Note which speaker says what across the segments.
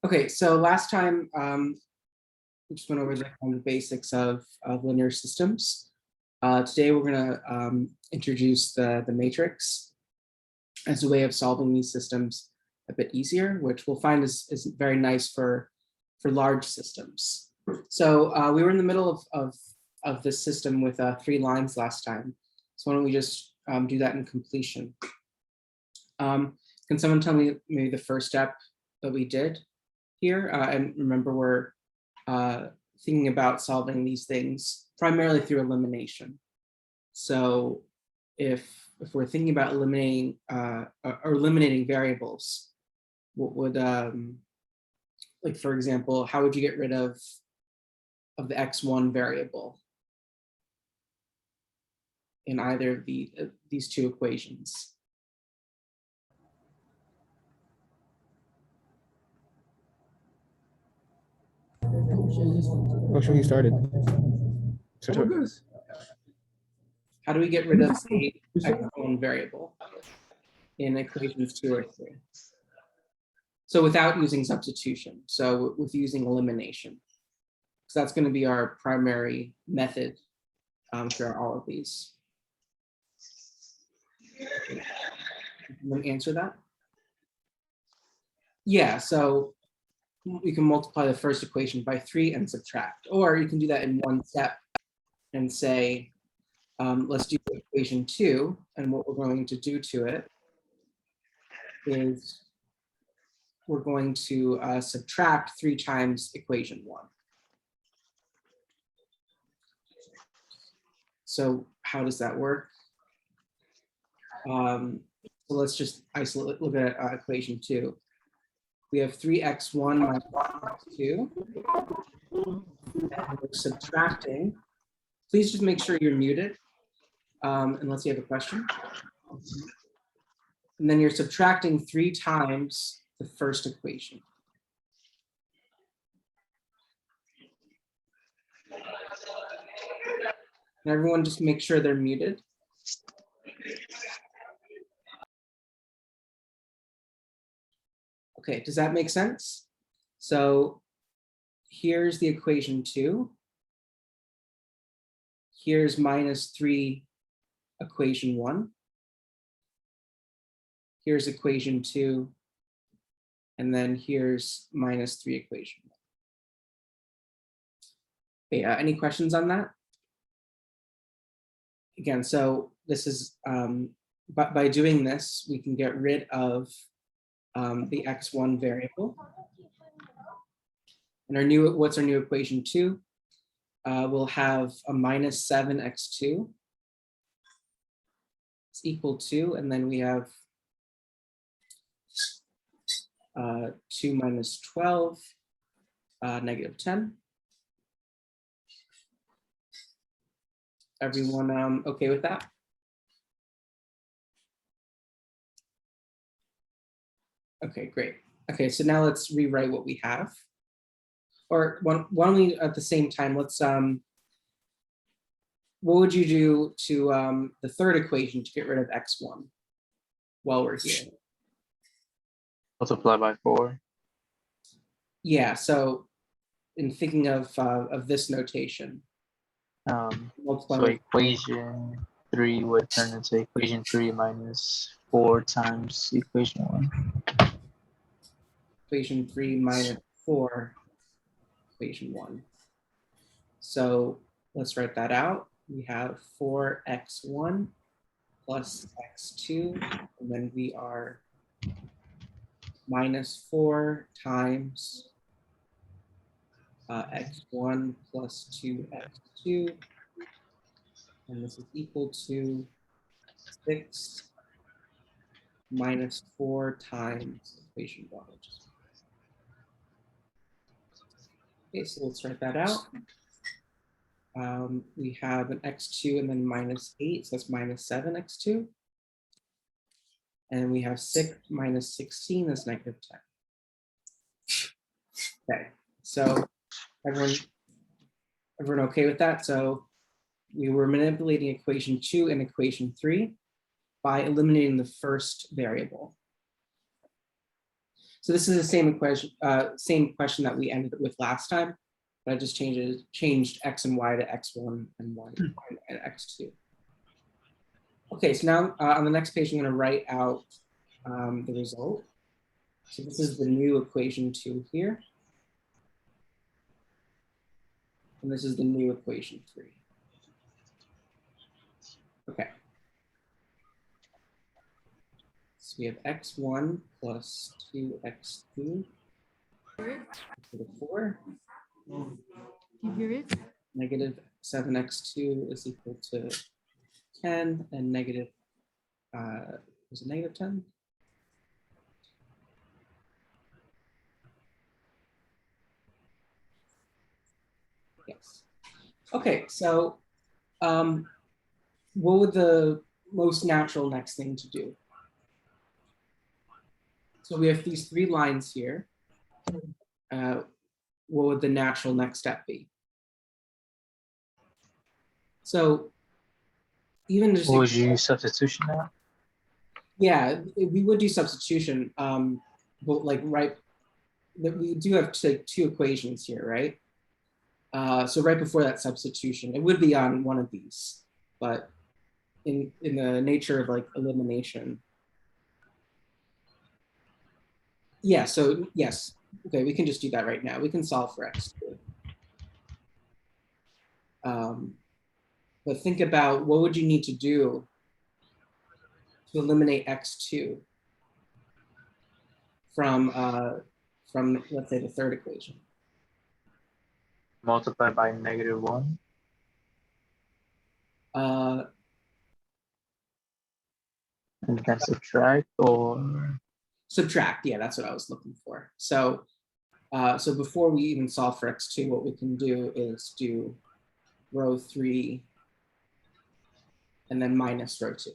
Speaker 1: Okay, so last time we just went over the kind of basics of linear systems. Today we're going to introduce the matrix as a way of solving these systems a bit easier, which we'll find is very nice for large systems. So we were in the middle of this system with 3 lines last time. So why don't we just do that in completion? Can someone tell me maybe the first step that we did here? And remember, we're thinking about solving these things primarily through elimination. So if we're thinking about eliminating or eliminating variables, what would like, for example, how would you get rid of the x1 variable in either of these 2 equations?
Speaker 2: Oh, sure, he started.
Speaker 1: How do we get rid of the x1 variable in equations 2 or 3? So without using substitution, so with using elimination. So that's going to be our primary method for all of these. Let me answer that. Yeah, so we can multiply the first equation by 3 and subtract, or you can do that in one step and say, let's do equation 2, and what we're going to do to it is we're going to subtract 3 times equation 1. So how does that work? So let's just look at equation 2. We have 3x1 minus x2. And we're subtracting. Please just make sure you're muted, unless you have a question. And then you're subtracting 3 times the first equation. And everyone just make sure they're muted. Okay, does that make sense? So here's the equation 2. Here's minus 3 equation 1. Here's equation 2. And then here's minus 3 equation 1. Okay, any questions on that? Again, so this is, by doing this, we can get rid of the x1 variable. And what's our new equation 2? We'll have a minus 7x2 is equal to, and then we have 2 minus 12, negative 10. Everyone okay with that? Okay, great. Okay, so now let's rewrite what we have. Or why don't we, at the same time, let's, what would you do to the third equation to get rid of x1 while we're here?
Speaker 3: Multiply by 4.
Speaker 1: Yeah, so in thinking of this notation.
Speaker 3: So equation 3 would turn into equation 3 minus 4 times equation 1.
Speaker 1: Equation 3 minus 4, equation 1. So let's write that out. We have 4x1 plus x2, and then we are minus 4 times x1 plus 2x2, and this is equal to 6 minus 4 times equation 1. Okay, so let's write that out. We have an x2 and then minus 8, so that's minus 7x2. And we have 6 minus 16, that's negative 10. Okay, so everyone okay with that? So we were manipulating equation 2 and equation 3 by eliminating the first variable. So this is the same question that we ended with last time, but I just changed x and y to x1 and y and x2. Okay, so now on the next page, I'm going to write out the result. So this is the new equation 2 here. And this is the new equation 3. Okay. So we have x1 plus 2x2 to the 4.
Speaker 2: You hear it?
Speaker 1: Negative 7x2 is equal to 10, and negative, was it negative 10? Yes. Okay, so what would the most natural next thing to do? So we have these 3 lines here. What would the natural next step be? So even just
Speaker 3: Would you use substitution now?
Speaker 1: Yeah, we would do substitution, but like we do have 2 equations here, right? So right before that substitution, it would be on one of these, but in the nature of like elimination. Yeah, so yes, okay, we can just do that right now. We can solve for x2. But think about what would you need to do to eliminate x2 from let's say the 3rd equation.
Speaker 3: Multiply by -1. And then subtract, or
Speaker 1: Subtract, yeah, that's what I was looking for. So so before we even solve for x2, what we can do is do row 3 and then minus row 2.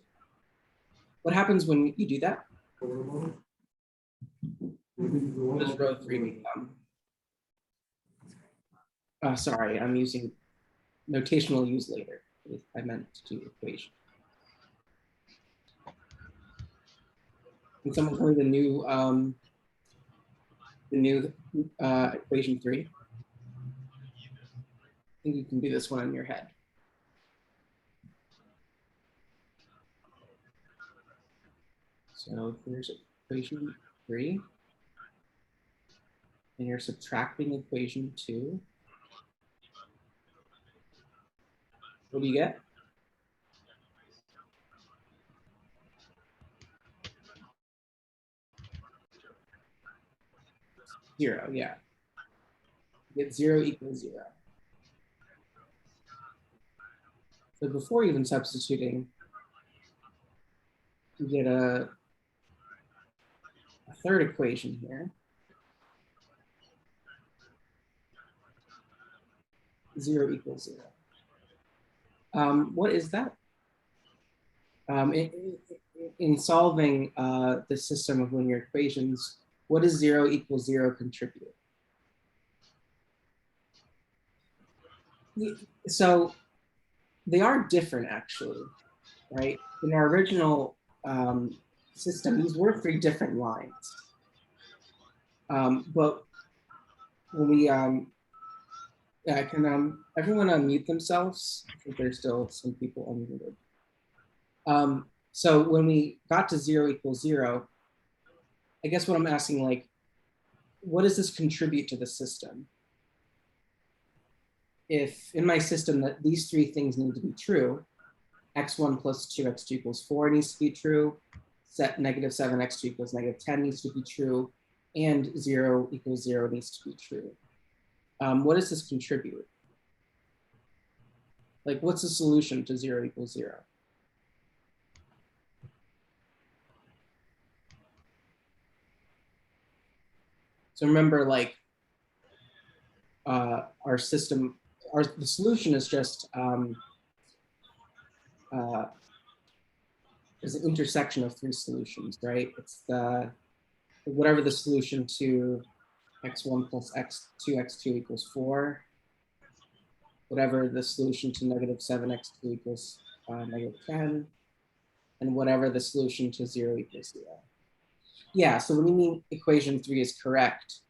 Speaker 1: What happens when you do that? What does row 3 become? Sorry, I'm using notational use later. I meant to do equation. Can someone tell me the new equation 3? I think you can do this one in your head. So here's equation 3. And you're subtracting equation 2. What do you get? Zero, yeah. You get 0 equals 0. So before even substituting, you get a 3rd equation here. 0 equals 0. What is that? In solving the system of linear equations, what does 0 equals 0 contribute? So they are different, actually, right? In our original system, these were 3 different lines. But when we, yeah, can everyone unmute themselves? I think there's still some people unmuted. So when we got to 0 equals 0, I guess what I'm asking, like, what does this contribute to the system? If in my system that these 3 things need to be true, x1 plus 2x2 equals 4 needs to be true, set -7x2 equals -10 needs to be true, and 0 equals 0 needs to be true. What does this contribute? Like, what's the solution to 0 equals 0? So remember, like, our system, the solution is just is an intersection of 3 solutions, right? It's whatever the solution to x1 plus x2 equals 4, whatever the solution to -7x2 equals -10, and whatever the solution to 0 equals 0. Yeah, so when you mean equation 3 is correct,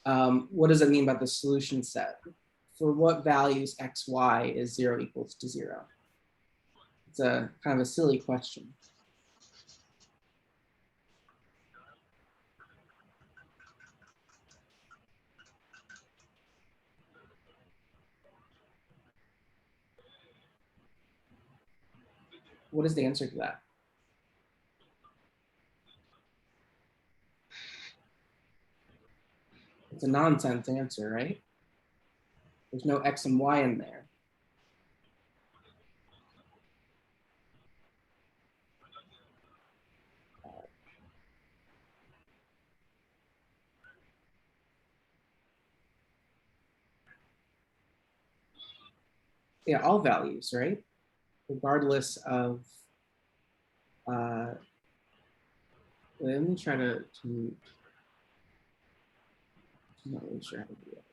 Speaker 1: what does it mean about the solution set? For what values x, y is 0 equals to 0? It's a kind of a silly question. What is the answer to that? It's a nonsense answer, right? There's no x and y in there. Yeah, all values, right? Regardless of, let me try to I'm not really sure how to do it.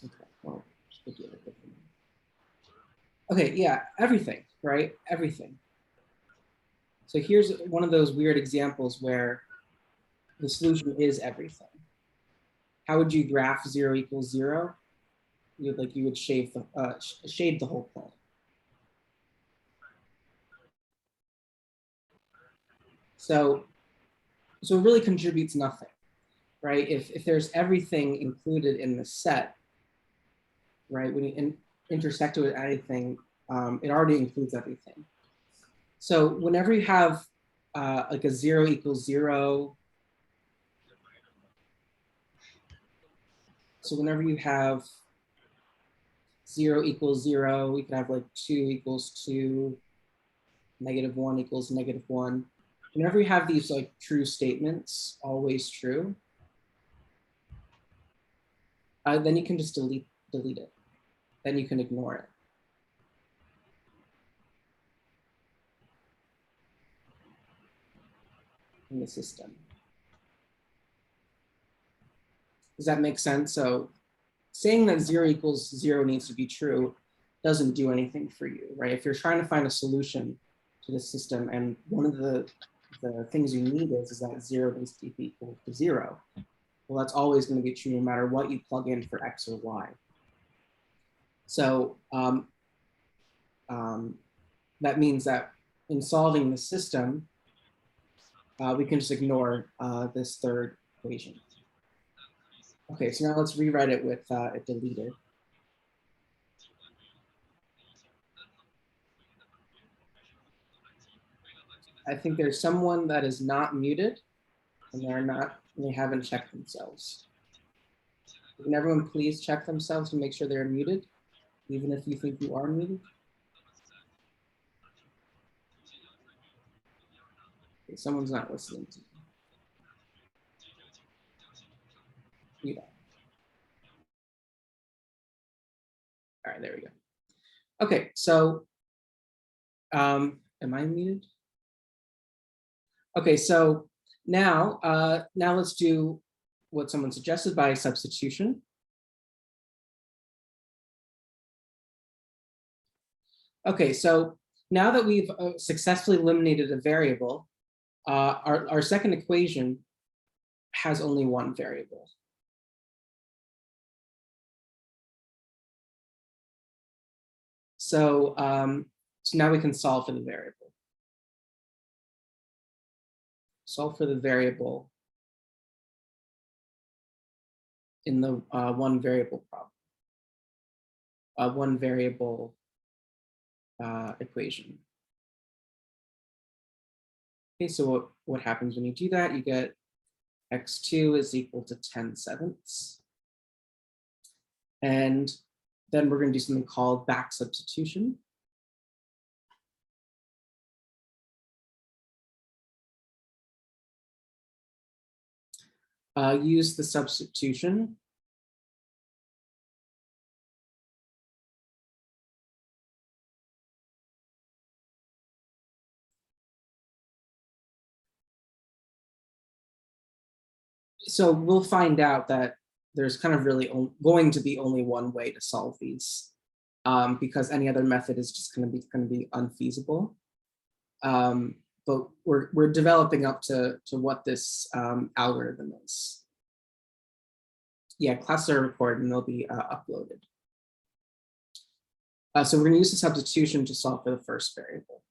Speaker 1: Okay, well, just do it differently. Okay, yeah, everything, right? Everything. So here's one of those weird examples where the solution is everything. How would you graph 0 equals 0? You would shade the whole plane. So it really contributes nothing, right? If there's everything included in the set, right? When you intersect it with anything, it already includes everything. So whenever you have like a 0 equals 0, so whenever you have 0 equals 0, we can have like 2 equals 2, -1 equals -1. Whenever you have these like true statements, always true, then you can just delete it. Then you can ignore it. In the system. Does that make sense? So saying that 0 equals 0 needs to be true doesn't do anything for you, right? If you're trying to find a solution to the system, and one of the things you need is that 0 needs to be equal to 0. Well, that's always going to be true no matter what you plug in for x or y. So that means that in solving the system, we can just ignore this third equation. Okay, so now let's rewrite it with it deleted. I think there's someone that is not muted and they haven't checked themselves. Can everyone please check themselves to make sure they're muted, even if you think you are muted? Okay, someone's not listening to you. All right, there we go. Okay, so am I muted? Okay, so now let's do what someone suggested by substitution. Okay, so now that we've successfully eliminated a variable, our second equation has only one variable. So, so now we can solve for the variable. Solve for the variable in the one variable problem. One variable equation. Okay, so what happens when you do that? You get x2 is equal to 10/7. And then we're going to do something called back substitution. Use the substitution. So we'll find out that there's kind of really going to be only one way to solve these, because any other method is just going to be unfeasible. But we're developing up to what this algorithm is. Yeah, classes are recorded and they'll be uploaded. So we're going to use the substitution to solve for the first variable.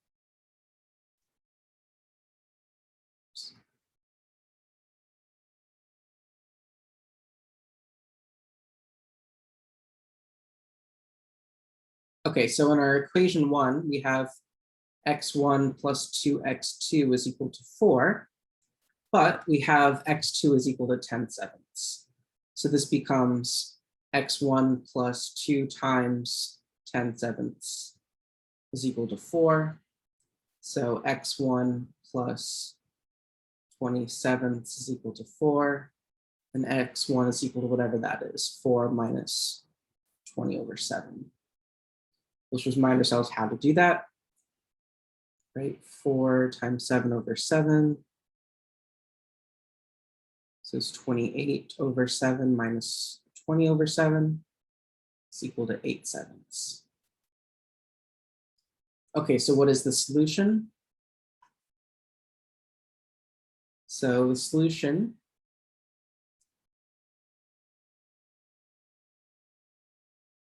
Speaker 1: Okay, so in our equation 1, we have x1 plus 2x2 is equal to 4, but we have x2 is equal to 10/7. So this becomes x1 plus 2 times 10/7 is equal to 4. So x1 plus 20/7 is equal to 4, and x1 is equal to whatever that is, 4 minus 20/7. Let's just remind ourselves how to do that. Right, 4 times 7/7. So it's 28/7 minus 20/7 is equal to 8/7. Okay, so what is the solution? So the solution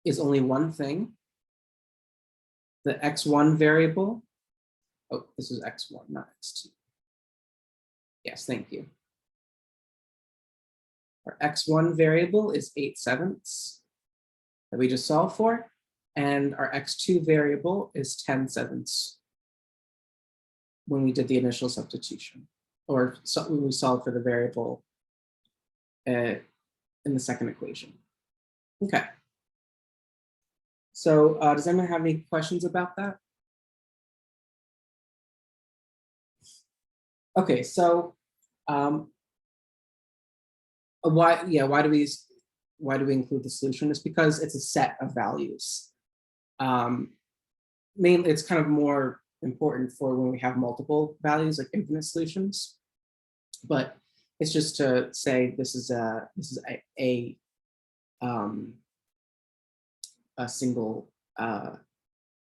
Speaker 1: is only one thing. The x1 variable. Oh, this is x1, not x2. Yes, thank you. Our x1 variable is 8/7 that we just solved for, and our x2 variable is 10/7 when we did the initial substitution, or when we solved for the variable in the second equation. Okay. So does anyone have any questions about that? Okay, so why do we include the solution? It's because it's a set of values. Mainly, it's kind of more important for when we have multiple values, like infinite solutions. But it's just to say this is a single.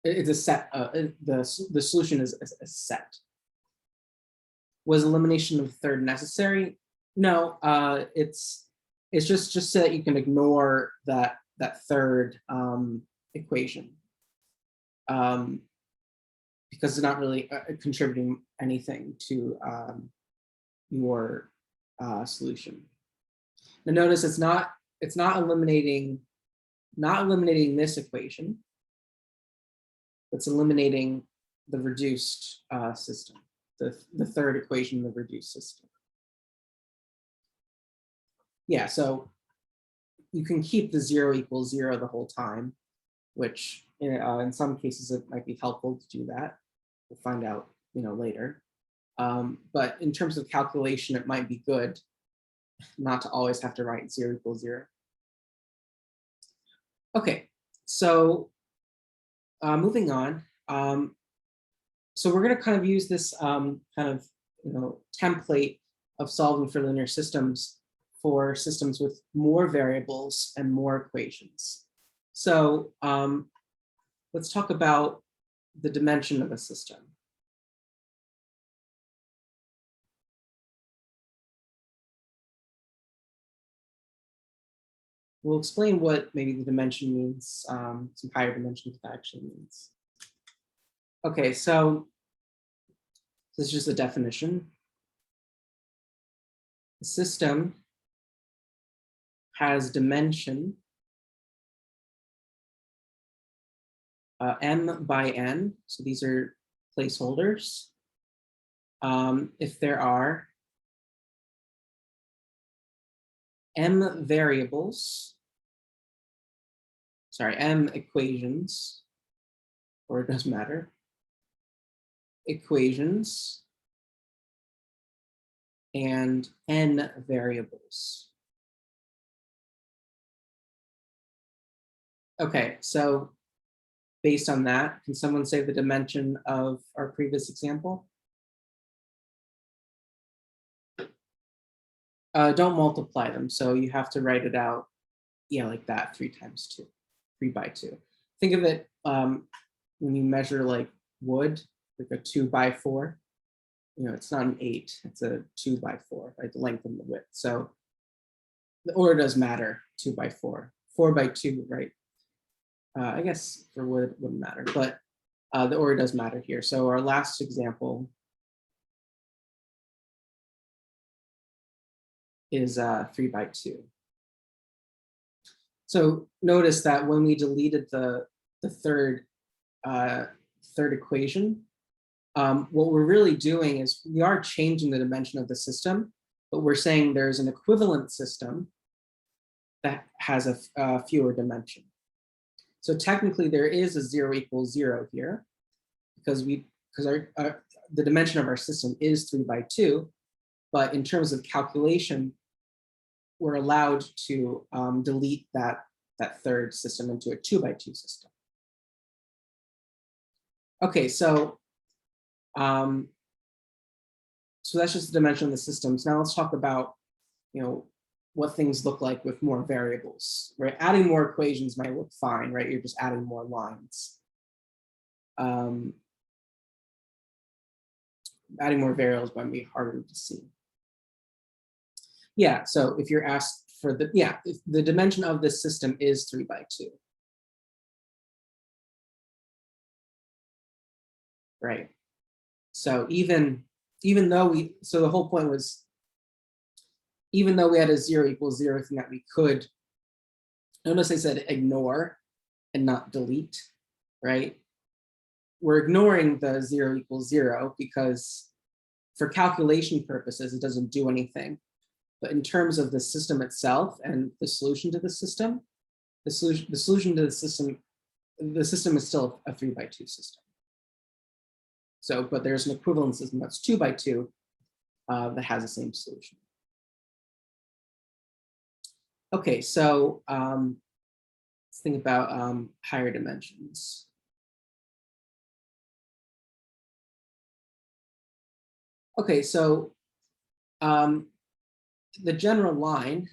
Speaker 1: It's a set. The solution is a set. Was elimination of the third necessary? No, it's just so that you can ignore that third equation, because it's not really contributing anything to your solution. Now notice it's not eliminating this equation. It's eliminating the reduced system, the third equation in the reduced system. Yeah, so you can keep the 0 equals 0 the whole time, which in some cases it might be helpful to do that. We'll find out, later. But in terms of calculation, it might be good not to always have to write 0 equals 0. Okay, so moving on. So we're going to kind of use this template of solving for linear systems for systems with more variables and more equations. So let's talk about the dimension of a system. We'll explain what maybe the dimension means, some higher dimensions that actually means. Okay, so this is just a definition. The system has dimension m by n, so these are placeholders. If there are m variables, m equations, or it doesn't matter, equations, and n variables. Okay, so based on that, can someone say the dimension of our previous example? Don't multiply them. So you have to write it out, yeah, like that, 3 times 2, 3 by 2. Think of it when you measure like wood, like a 2 by 4. You know, it's not an 8, it's a 2 by 4, right? The length and the width. So the order does matter, 2 by 4, 4 by 2, right? I guess for wood it wouldn't matter, but the order does matter here. So our last example is 3 by 2. So notice that when we deleted the third equation, what we're really doing is we are changing the dimension of the system, but we're saying there's an equivalent system that has a fewer dimension. So technically there is a 0 equals 0 here because the dimension of our system is 3 by 2, but in terms of calculation, we're allowed to delete that third system into a 2 by 2 system. Okay, so that's just the dimension of the systems. Now let's talk about, you know, what things look like with more variables, right? Adding more equations might look fine, right? You're just adding more lines. Adding more variables might be harder to see. Yeah, so if you're asked for if the dimension of this system is 3 by 2. Right. So even though the whole point was, even though we had a 0 equals 0 thing that we could, notice I said ignore and not delete, right? We're ignoring the 0 equals 0 because for calculation purposes, it doesn't do anything. But in terms of the system itself and the solution to the system, the solution to the system is still a 3 by 2 system. So, but there's an equivalent system that's 2 by 2 that has the same solution. Okay, so let's think about higher dimensions. Okay, so the general line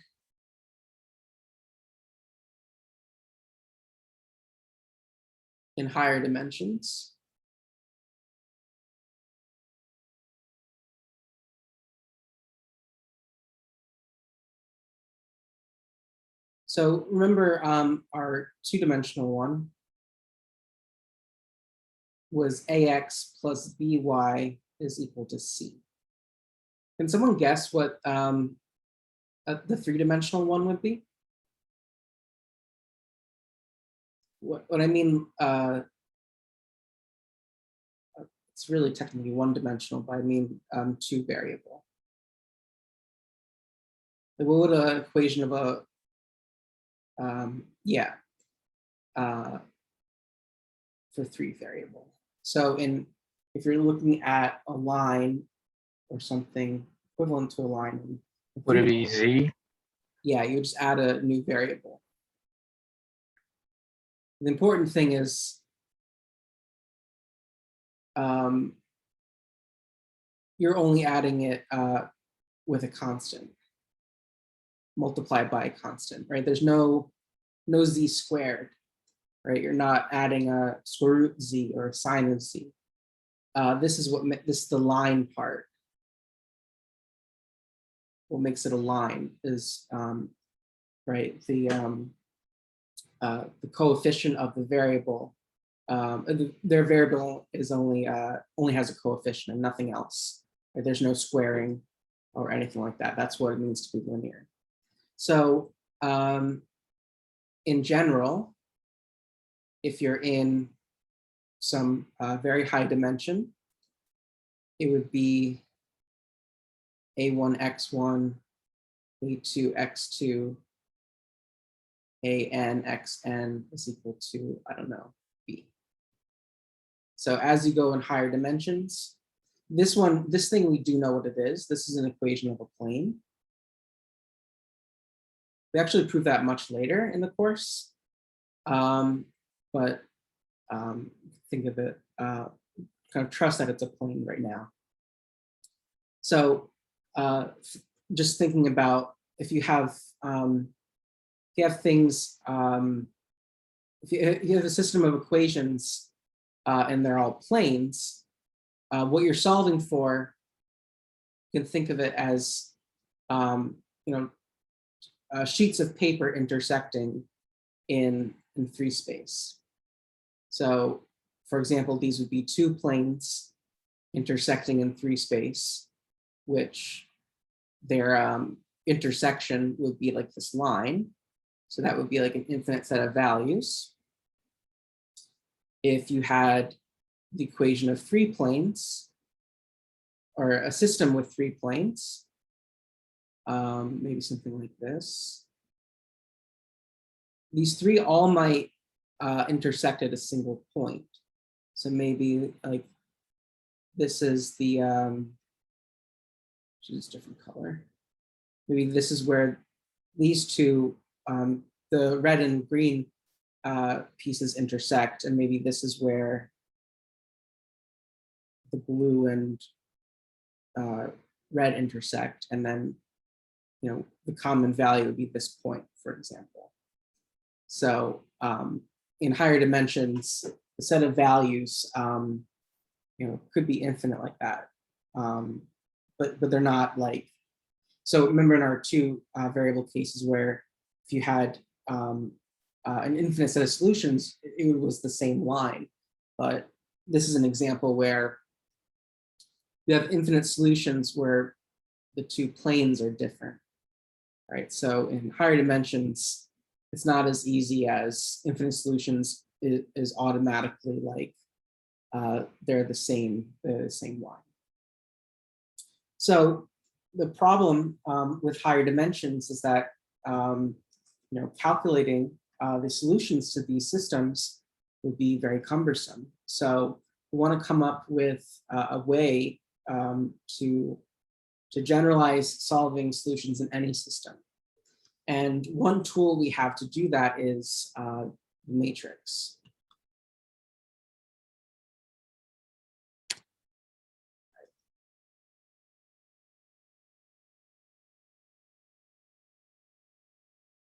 Speaker 1: in higher dimensions so remember our 2-dimensional one was ax plus by is equal to c. Can someone guess what the 3-dimensional one would be? What I mean, it's really technically 1-dimensional, but I mean 2 variable. What would an equation of a for 3 variable? So if you're looking at a line or something equivalent to a line,
Speaker 3: would it be z?
Speaker 1: Yeah, you just add a new variable. The important thing is you're only adding it with a constant, multiplied by a constant, right? There's no z squared, right? You're not adding a square root z or a sine of z. This is the line part. What makes it a line is right, the coefficient of the variable. Their variable is only has a coefficient and nothing else. Right? There's no squaring or anything like that. That's what it means to be linear. So in general, if you're in some very high dimension, it would be a1 x1, a2 x2, an xn is equal to, I don't know, b. So as you go in higher dimensions, this thing we do know what it is. This is an equation of a plane. We actually prove that much later in the course, but think of it, kind of trust that it's a plane right now. So just thinking about if you have things, if you have a system of equations and they're all planes, what you're solving for, you can think of it as sheets of paper intersecting in 3 space. So, for example, these would be 2 planes intersecting in 3 space, which their intersection would be like this line. So that would be like an infinite set of values. If you had the equation of 3 planes, or a system with 3 planes, maybe something like this. These 3 all might intersect at a single point. So maybe like this is the, choose a different color. Maybe this is where these 2, the red and green pieces intersect, and maybe this is where the blue and red intersect, and then the common value would be this point, for example. So in higher dimensions, the set of values could be infinite like that, but they're not like. So remember in our 2 variable cases where if you had an infinite set of solutions, it was the same line. But this is an example where you have infinite solutions where the 2 planes are different, right? So in higher dimensions, it's not as easy as infinite solutions is automatically like they're the same line. So the problem with higher dimensions is that calculating the solutions to these systems would be very cumbersome. So we want to come up with a way to generalize solving solutions in any system. And one tool we have to do that is the matrix.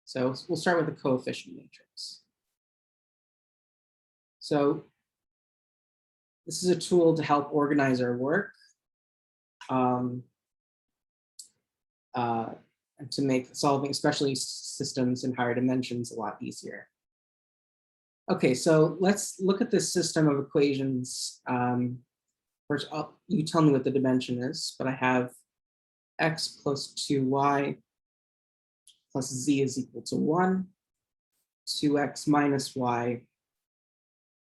Speaker 1: So we'll start with the coefficient matrix. So this is a tool to help organize our work and to make solving, especially systems in higher dimensions, a lot easier. Okay, so let's look at this system of equations. First, you tell me what the dimension is, but I have x plus 2y plus z is equal to 1, 2x minus y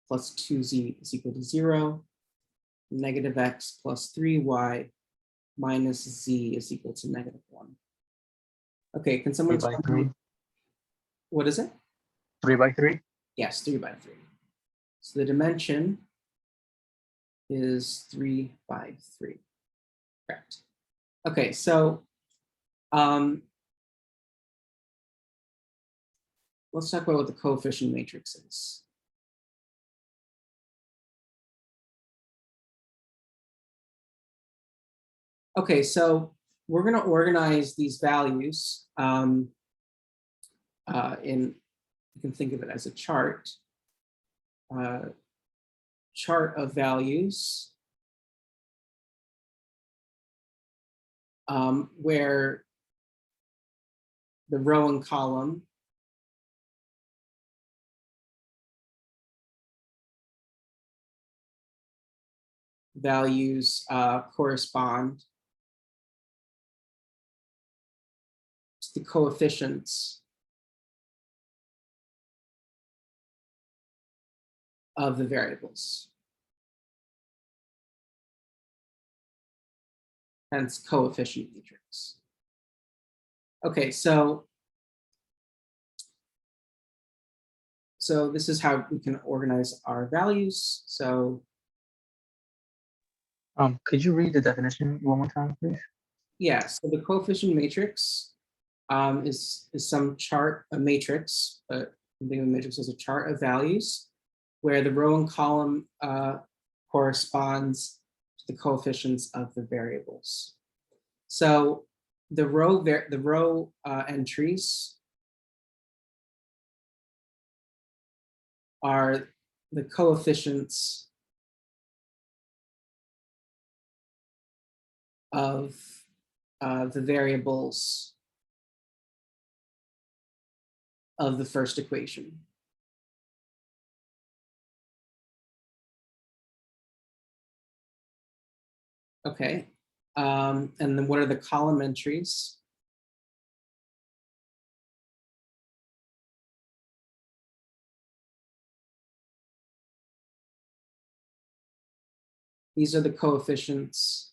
Speaker 1: plus 2z is equal to 0, negative x plus 3y minus z is equal to negative 1. Okay, can someone
Speaker 3: 3 by 3.
Speaker 1: What is it?
Speaker 3: 3 by 3?
Speaker 1: Yes, 3 by 3. So the dimension is 3 by 3. Correct. Okay, so let's talk about what the coefficient matrix is. Okay, so we're going to organize these values you can think of it as a chart. Chart of values where the row and column values correspond to the coefficients of the variables. Hence coefficient matrix. Okay, so this is how we can organize our values. So
Speaker 3: could you read the definition one more time, please?
Speaker 1: yeah, so the coefficient matrix is some chart, a matrix, but think of a matrix as a chart of values where the row and column corresponds to the coefficients of the variables. So the row entries are the coefficients of the variables of the first equation. Okay, and then what are the column entries? These are the coefficients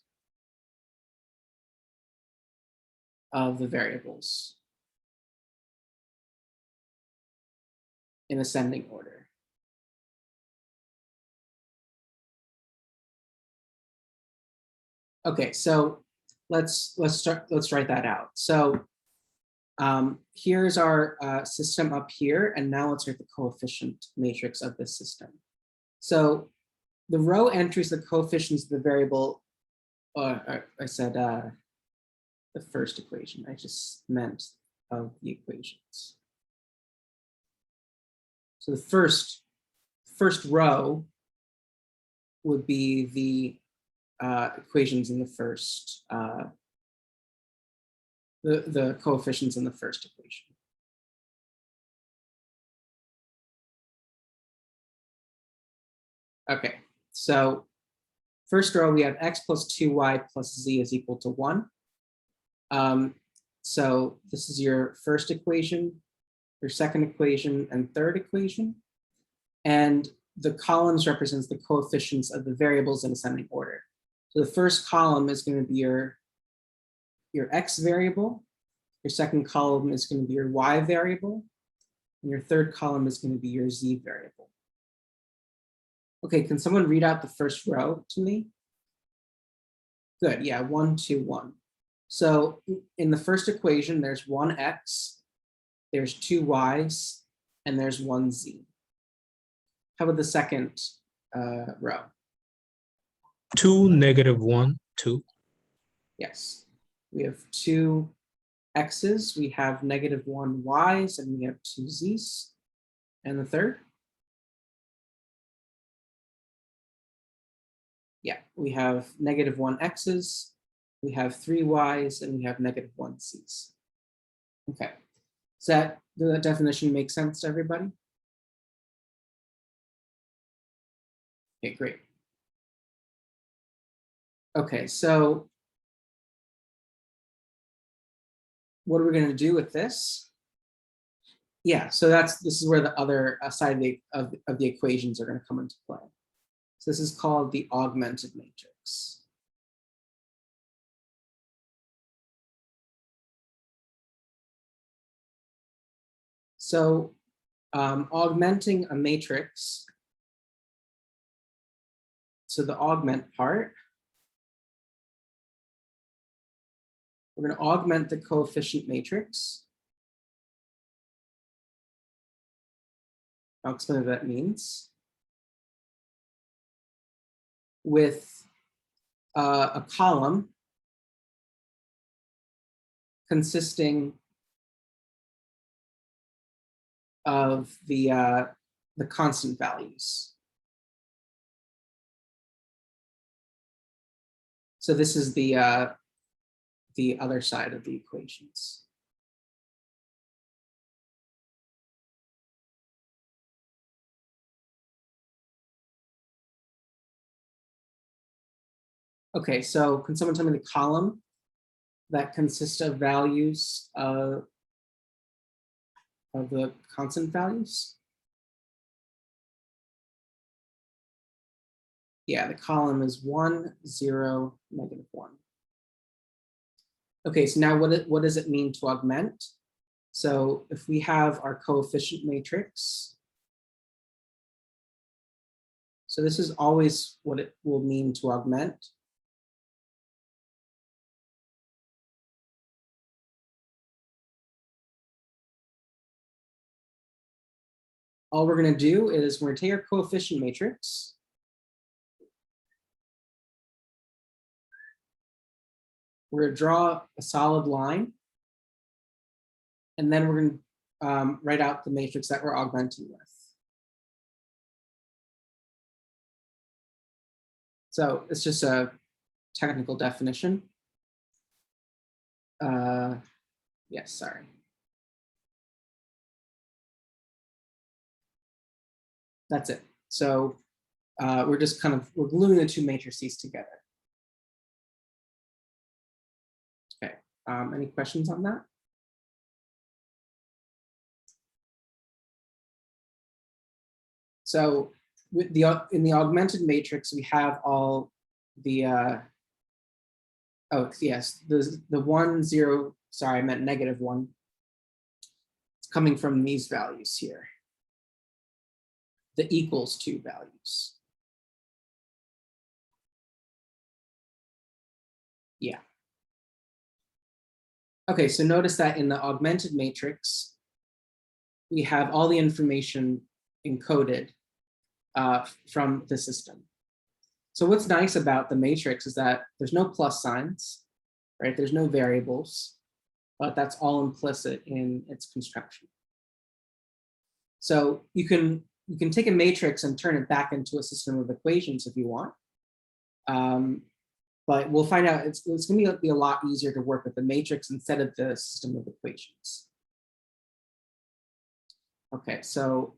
Speaker 1: of the variables in ascending order. Okay, so let's write that out. So here's our system up here, and now let's write the coefficient matrix of this system. So the row entries, the coefficients of the variable, I said the first equation, I just meant of the equations. So the first row would be the equations in the first, the coefficients in the first equation. Okay, so first row, we have x plus 2y plus z is equal to 1. So this is your first equation, your second equation, and third equation. And the columns represents the coefficients of the variables in ascending order. So the first column is going to be your x variable. Your second column is going to be your y variable. And your third column is going to be your z variable. Okay, can someone read out the first row to me? Good, yeah, 1, 2, 1. So in the first equation, there's 1x, there's 2 y's, and there's 1 z. How about the second row?
Speaker 4: 2, -1, 2.
Speaker 1: Yes, we have 2 x's, we have -1 y's, and we have 2 z's. And the third? Yeah, we have -1 x's, we have 3 y's, and we have -1 z's. Okay, does the definition make sense to everybody? Okay, great. Okay, so what are we going to do with this? Yeah, so this is where the other side of the equations are going to come into play. So this is called the augmented matrix. So augmenting a matrix, so the augment part, we're going to augment the coefficient matrix. I'll explain what that means. With a column consisting of the constant values. So this is the other side of the equations. Okay, so can someone tell me the column that consists of values of the constant values? Yeah, the column is 1, 0, -1. Okay, so now what does it mean to augment? So if we have our coefficient matrix, so this is always what it will mean to augment. All we're going to do is we're going to take our coefficient matrix. we're going to draw a solid line, and then we're going to write out the matrix that we're augmenting with. So it's just a technical definition. Yes, sorry. That's it. So we're just we're gluing the two matrices together. Okay, any questions on that? So with in the augmented matrix, we have all the, oh yes, the 1, 0, sorry, I meant -1. It's coming from these values here, the equals to values. Yeah. Okay, so notice that in the augmented matrix, we have all the information encoded from the system. So what's nice about the matrix is that there's no plus signs, right? There's no variables, but that's all implicit in its construction. So you can take a matrix and turn it back into a system of equations if you want. But we'll find out it's going to be a lot easier to work with the matrix instead of the system of equations. Okay, so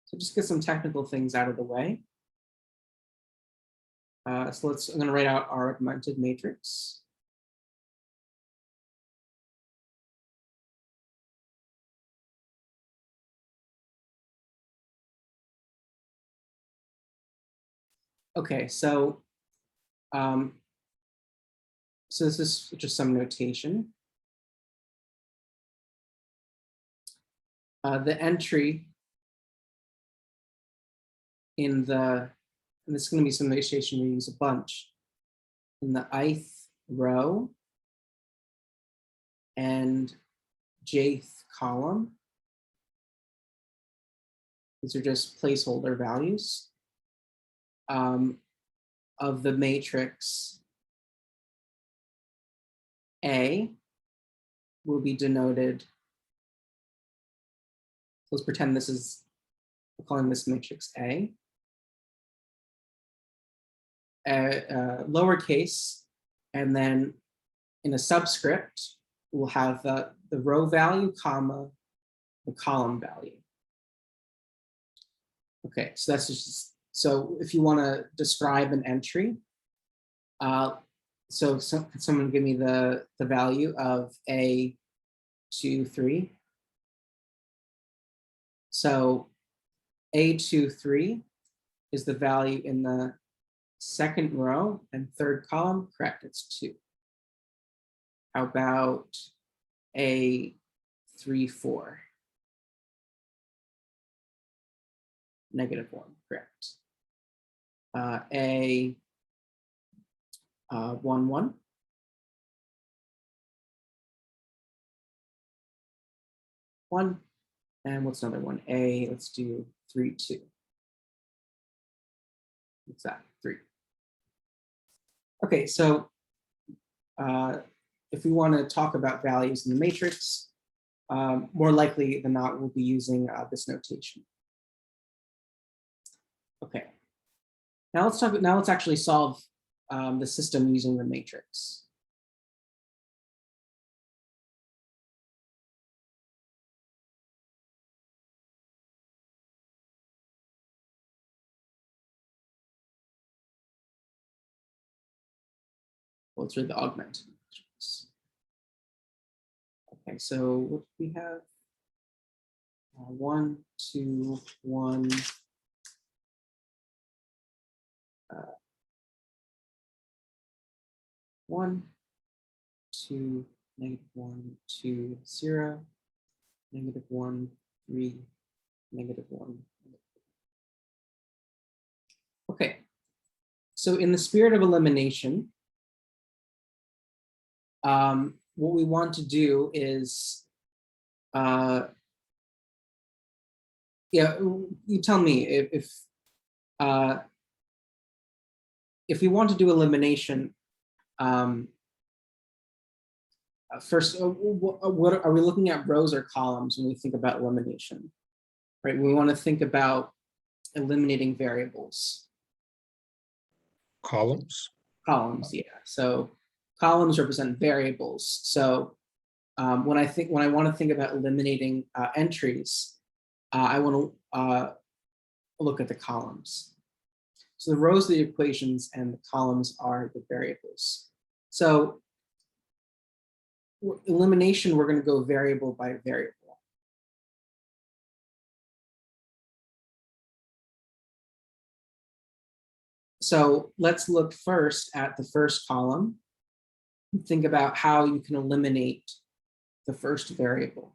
Speaker 1: so just get some technical things out of the way. So I'm going to write out our augmented matrix. Okay, so so this is just some notation. The entry in the, and this is going to be some notation we use a bunch, in the ith row and jth column. These are just placeholder values of the matrix A will be denoted. Let's pretend this is, we're calling this matrix A. Lowercase, and then in a subscript, we'll have the row value, comma, the column value. Okay, so that's just, so if you want to describe an entry, so could someone give me the value of A23? So A23 is the value in the second row and third column, correct, it's 2. How about A34? -1, correct. A11? 1. And what's another one? Let's do 32. What's that? 3. Okay, so if we want to talk about values in the matrix, more likely than not, we'll be using this notation. Okay. Now let's actually solve the system using the matrix. Well, it's really the augmented matrix. Okay, so what do we have? 1, 2, 1. 1, 2, -1, 2, 0, -1, 3, -1. Okay, so in the spirit of elimination, what we want to do is, Yeah, you tell me if we want to do elimination, first, what are we looking at, rows or columns when we think about elimination? Right, we want to think about eliminating variables.
Speaker 4: Columns.
Speaker 1: Columns, yeah. So columns represent variables. So when I want to think about eliminating entries, I want to look at the columns. So the rows are the equations and the columns are the variables. So elimination, we're going to go variable by variable. So let's look first at the first column. Think about how you can eliminate the first variable.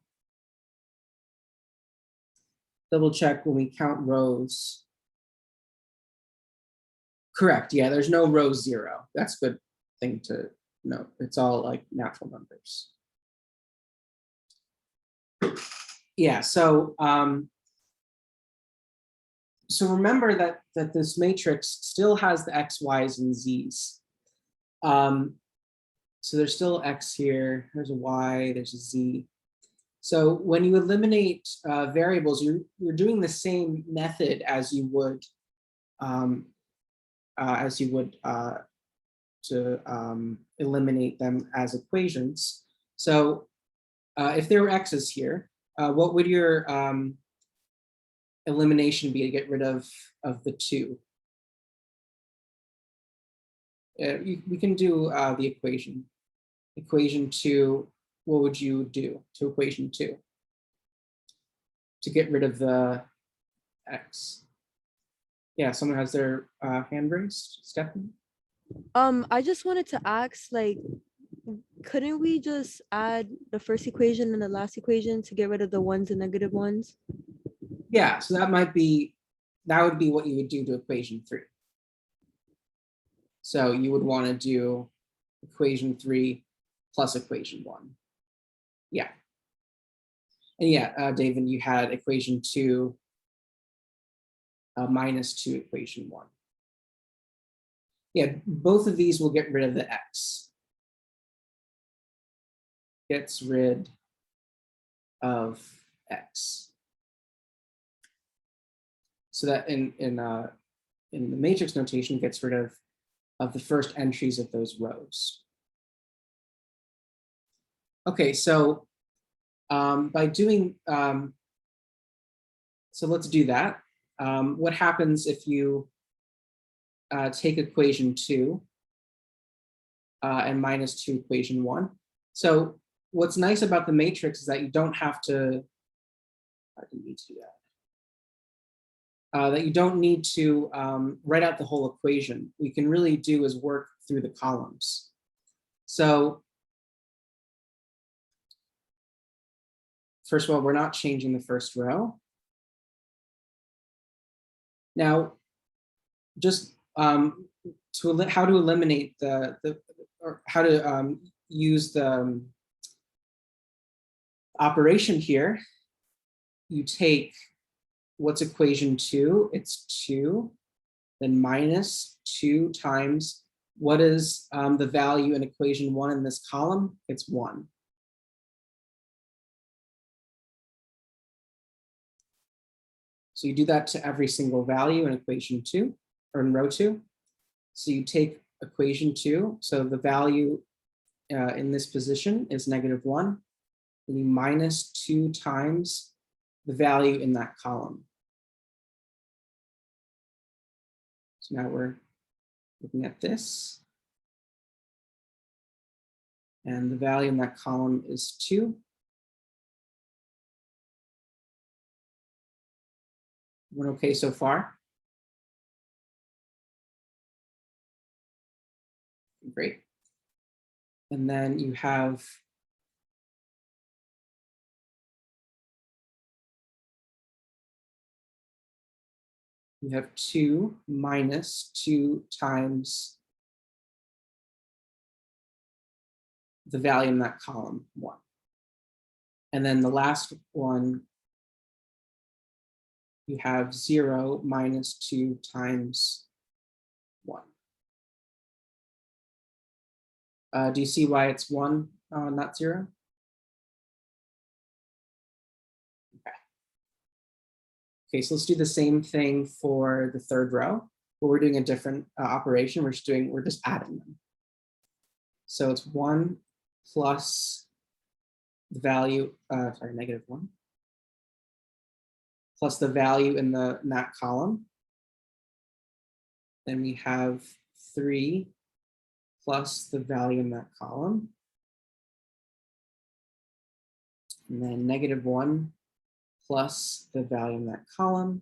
Speaker 1: Double check when we count rows. Correct, yeah, there's no row 0. That's a good thing to note. It's all like natural numbers. Yeah, so so remember that this matrix still has the x, y's, and z's. So there's still x here, there's a y, there's a z. So when you eliminate variables, you're doing the same method as you would to eliminate them as equations. So if there were x's here, what would your elimination be to get rid of the 2? We can do the equation. Equation 2, what would you do to equation 2? To get rid of the x. Yeah, someone has their hand raised, Stephanie?
Speaker 2: I just wanted to ask, like, couldn't we just add the first equation and the last equation to get rid of the ones and negative ones?
Speaker 1: Yeah, so that would be what you would do to equation 3. So you would want to do equation 3 plus equation 1. Yeah. And yeah, David, you had equation 2 minus 2 equation 1. Yeah, both of these will get rid of the x. Gets rid of x. So that in the matrix notation gets rid of the first entries of those rows. Okay, so by doing, so let's do that. What happens if you take equation 2 and minus 2 equation 1? So what's nice about the matrix is that you don't have to, I didn't need to do that. That you don't need to write out the whole equation. We can really do is work through the columns. So first of all, we're not changing the first row. Now, just how to eliminate or how to use the operation here. You take what's equation 2? It's 2, then minus 2 times what is the value in equation 1 in this column? It's 1. So you do that to every single value in equation 2 or in row 2. So you take equation 2, so the value in this position is -1, and you minus 2 times the value in that column. So now we're looking at this. And the value in that column is 2. We're okay so far? Great. And then you have you have 2 minus 2 times the value in that column, 1. And then the last one you have 0 minus 2 times 1. Do you see why it's 1, not 0? Okay, so let's do the same thing for the third row, but we're doing a different operation. We're just adding them. So it's 1 plus the value, negative 1, plus the value in that column. Then we have 3 plus the value in that column. And then negative 1 plus the value in that column.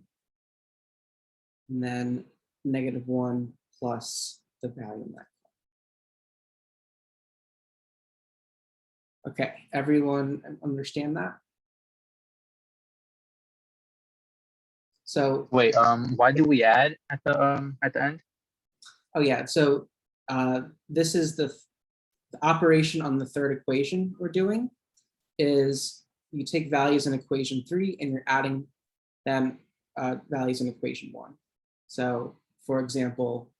Speaker 1: And then negative 1 plus the value in that column. Okay, everyone understand that? So
Speaker 3: wait, why do we add at the end?
Speaker 1: Oh yeah, so this is the operation on the third equation we're doing is you take values in equation 3 and you're adding them values in equation 1. So for example,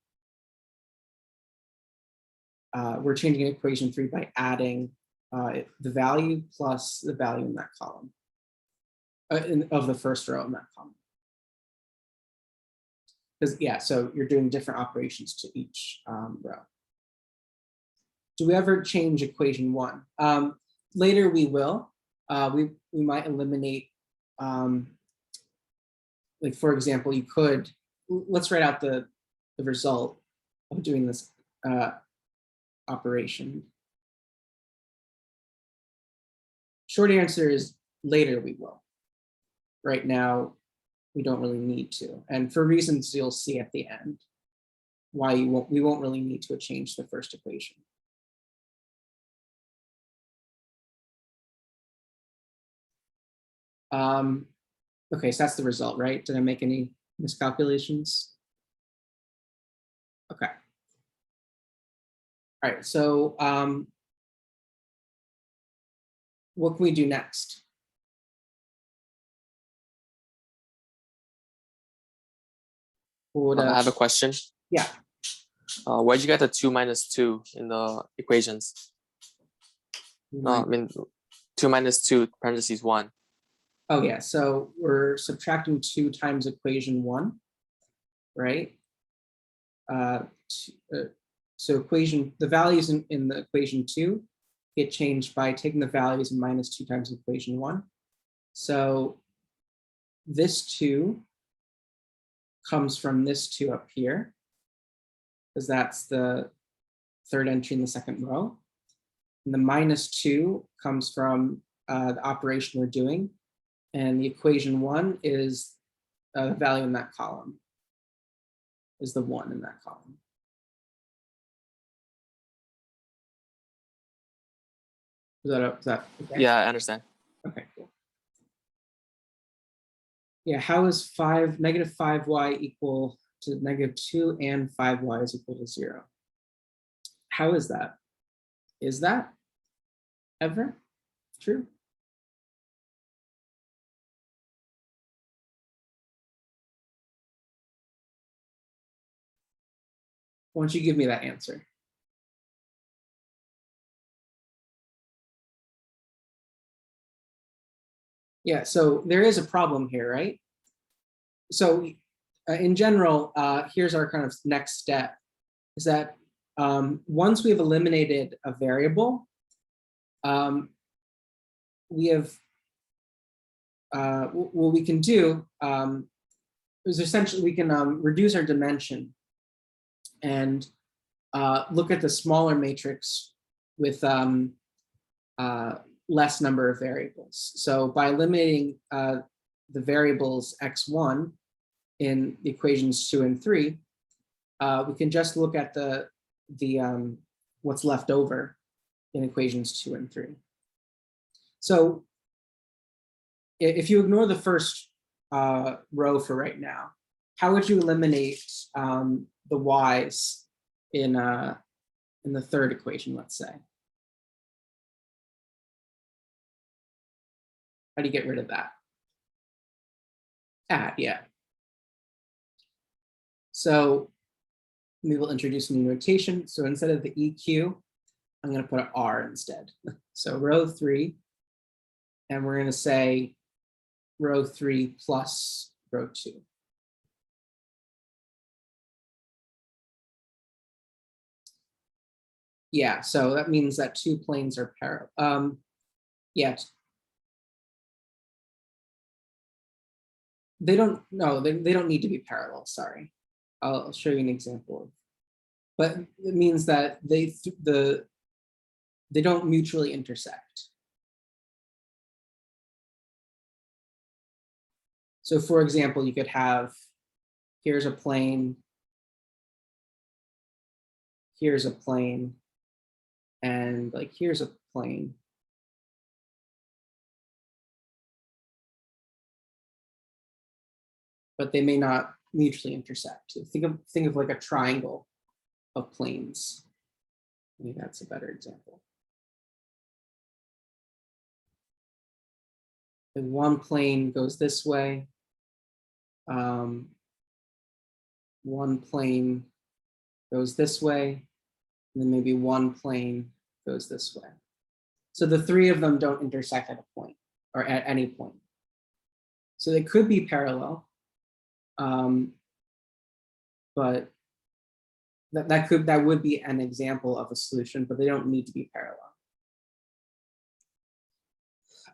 Speaker 1: we're changing equation 3 by adding the value plus the value in that column of the first row in that column. Because yeah, so you're doing different operations to each row. Do we ever change equation 1? Later we will. We might eliminate, like for example, you could, let's write out the result of doing this operation. Short answer is later we will. Right now, we don't really need to. And for reasons you'll see at the end, why we won't really need to change the first equation. Okay, so that's the result, right? Did I make any miscalculations? Okay. All right, so what can we do next?
Speaker 5: I have a question.
Speaker 1: Yeah.
Speaker 5: Where'd you get the 2 minus 2 in the equations? I mean, 2 minus 2 parentheses 1.
Speaker 1: Oh yeah, so we're subtracting 2 times equation 1, right? So the values in the equation 2 get changed by taking the values and minus 2 times equation 1. So this 2 comes from this 2 up here, because that's the third entry in the second row. And the minus 2 comes from the operation we're doing. And the equation 1 is the value in that column, is the 1 in that column. Is that okay?
Speaker 5: Yeah, I understand.
Speaker 1: Okay, cool. Yeah, how is negative 5y equal to negative 2 and 5y is equal to 0? How is that? Is that ever true? Why don't you give me that answer? Yeah, so there is a problem here, right? So in general, here's our kind of next step, is that once we've eliminated a variable, we have, what we can do is essentially we can reduce our dimension and look at the smaller matrix with less number of variables. So by eliminating the variables x1 in the equations 2 and 3, we can just look at the what's left over in equations 2 and 3. So if you ignore the first row for right now, how would you eliminate the y's in the third equation, let's say? How do you get rid of that? add, yeah. So we will introduce a new notation. So instead of the EQ, I'm going to put an R instead. So row 3, and we're going to say row 3 plus row 2. Yeah, so that means that 2 planes are parallel. Yeah. They don't, no, they don't need to be parallel, sorry. I'll show you an example. But it means that they don't mutually intersect. So for example, you could have, here's a plane, here's a plane, and like here's a plane. But they may not mutually intersect. So think of like a triangle of planes. Maybe that's a better example. And one plane goes this way. One plane goes this way, and then maybe one plane goes this way. So the 3 of them don't intersect at a point or at any point. So they could be parallel, but that would be an example of a solution, but they don't need to be parallel.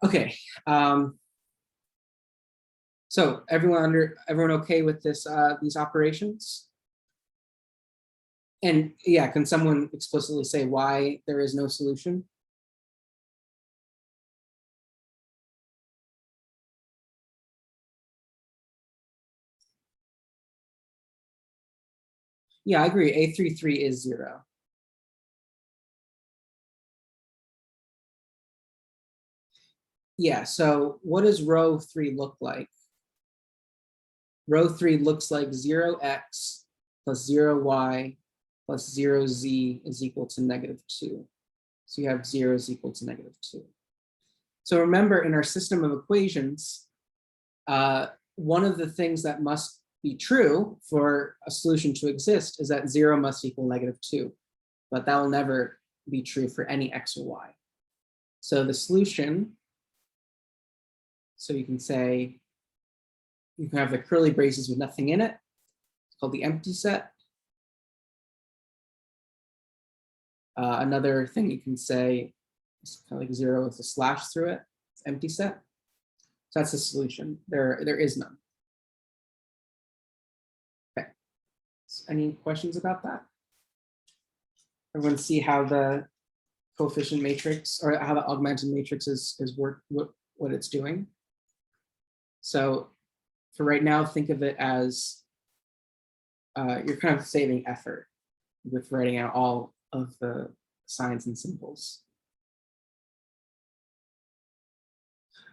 Speaker 1: Okay. So everyone okay with this these operations? And yeah, can someone explicitly say why there is no solution? Yeah, I agree. A33 is 0. Yeah, so what does row 3 look like? Row 3 looks like 0x plus 0y plus 0z is equal to -2. So you have 0 is equal to -2. So remember, in our system of equations, one of the things that must be true for a solution to exist is that 0 must equal -2, but that will never be true for any x or y. So the solution, so you can say, you can have the curly braces with nothing in it. It's called the empty set. Another thing you can say is kind of like 0 with a slash through it. It's empty set. So that's the solution. There is none. Okay. Any questions about that? Everyone see how the coefficient matrix or how the augmented matrix is what it's doing? So for right now, think of it as you're kind of saving effort with writing out all of the signs and symbols.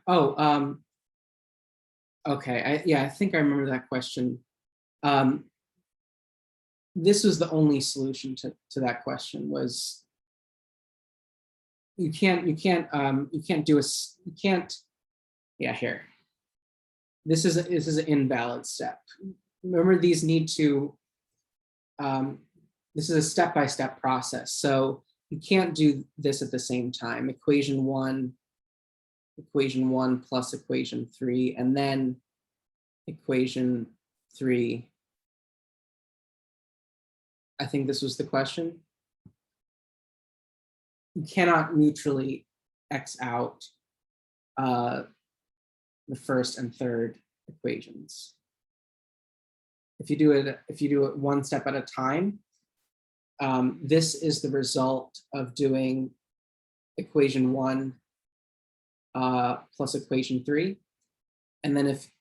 Speaker 1: Oh, okay. I think I remember that question. This was the only solution to that question. Was you can't yeah, here. This is an invalid step. Remember, these need to this is a step-by-step process. So you can't do this at the same time. Equation 1 plus equation 3, and then equation 3. I think this was the question. You cannot mutually X out the first and third equations. If you do it one step at a time, this is the result of doing equation 1 plus equation 3, and then if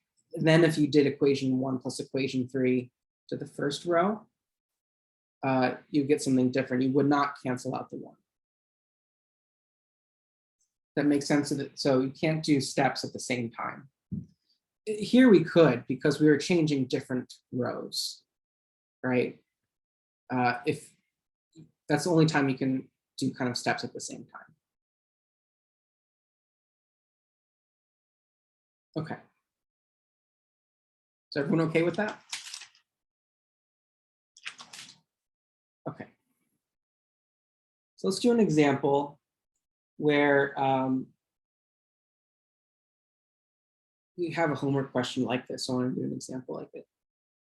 Speaker 1: you did equation 1 plus equation 3 to the first row, you get something different. You would not cancel out the 1. That makes sense. So you can't do steps at the same time. Here we could, because we were changing different rows, right? If that's the only time you can do kind of steps at the same time. Okay. Is everyone okay with that? Okay. So let's do an example where we have a homework question like this. So I want to do an example like it.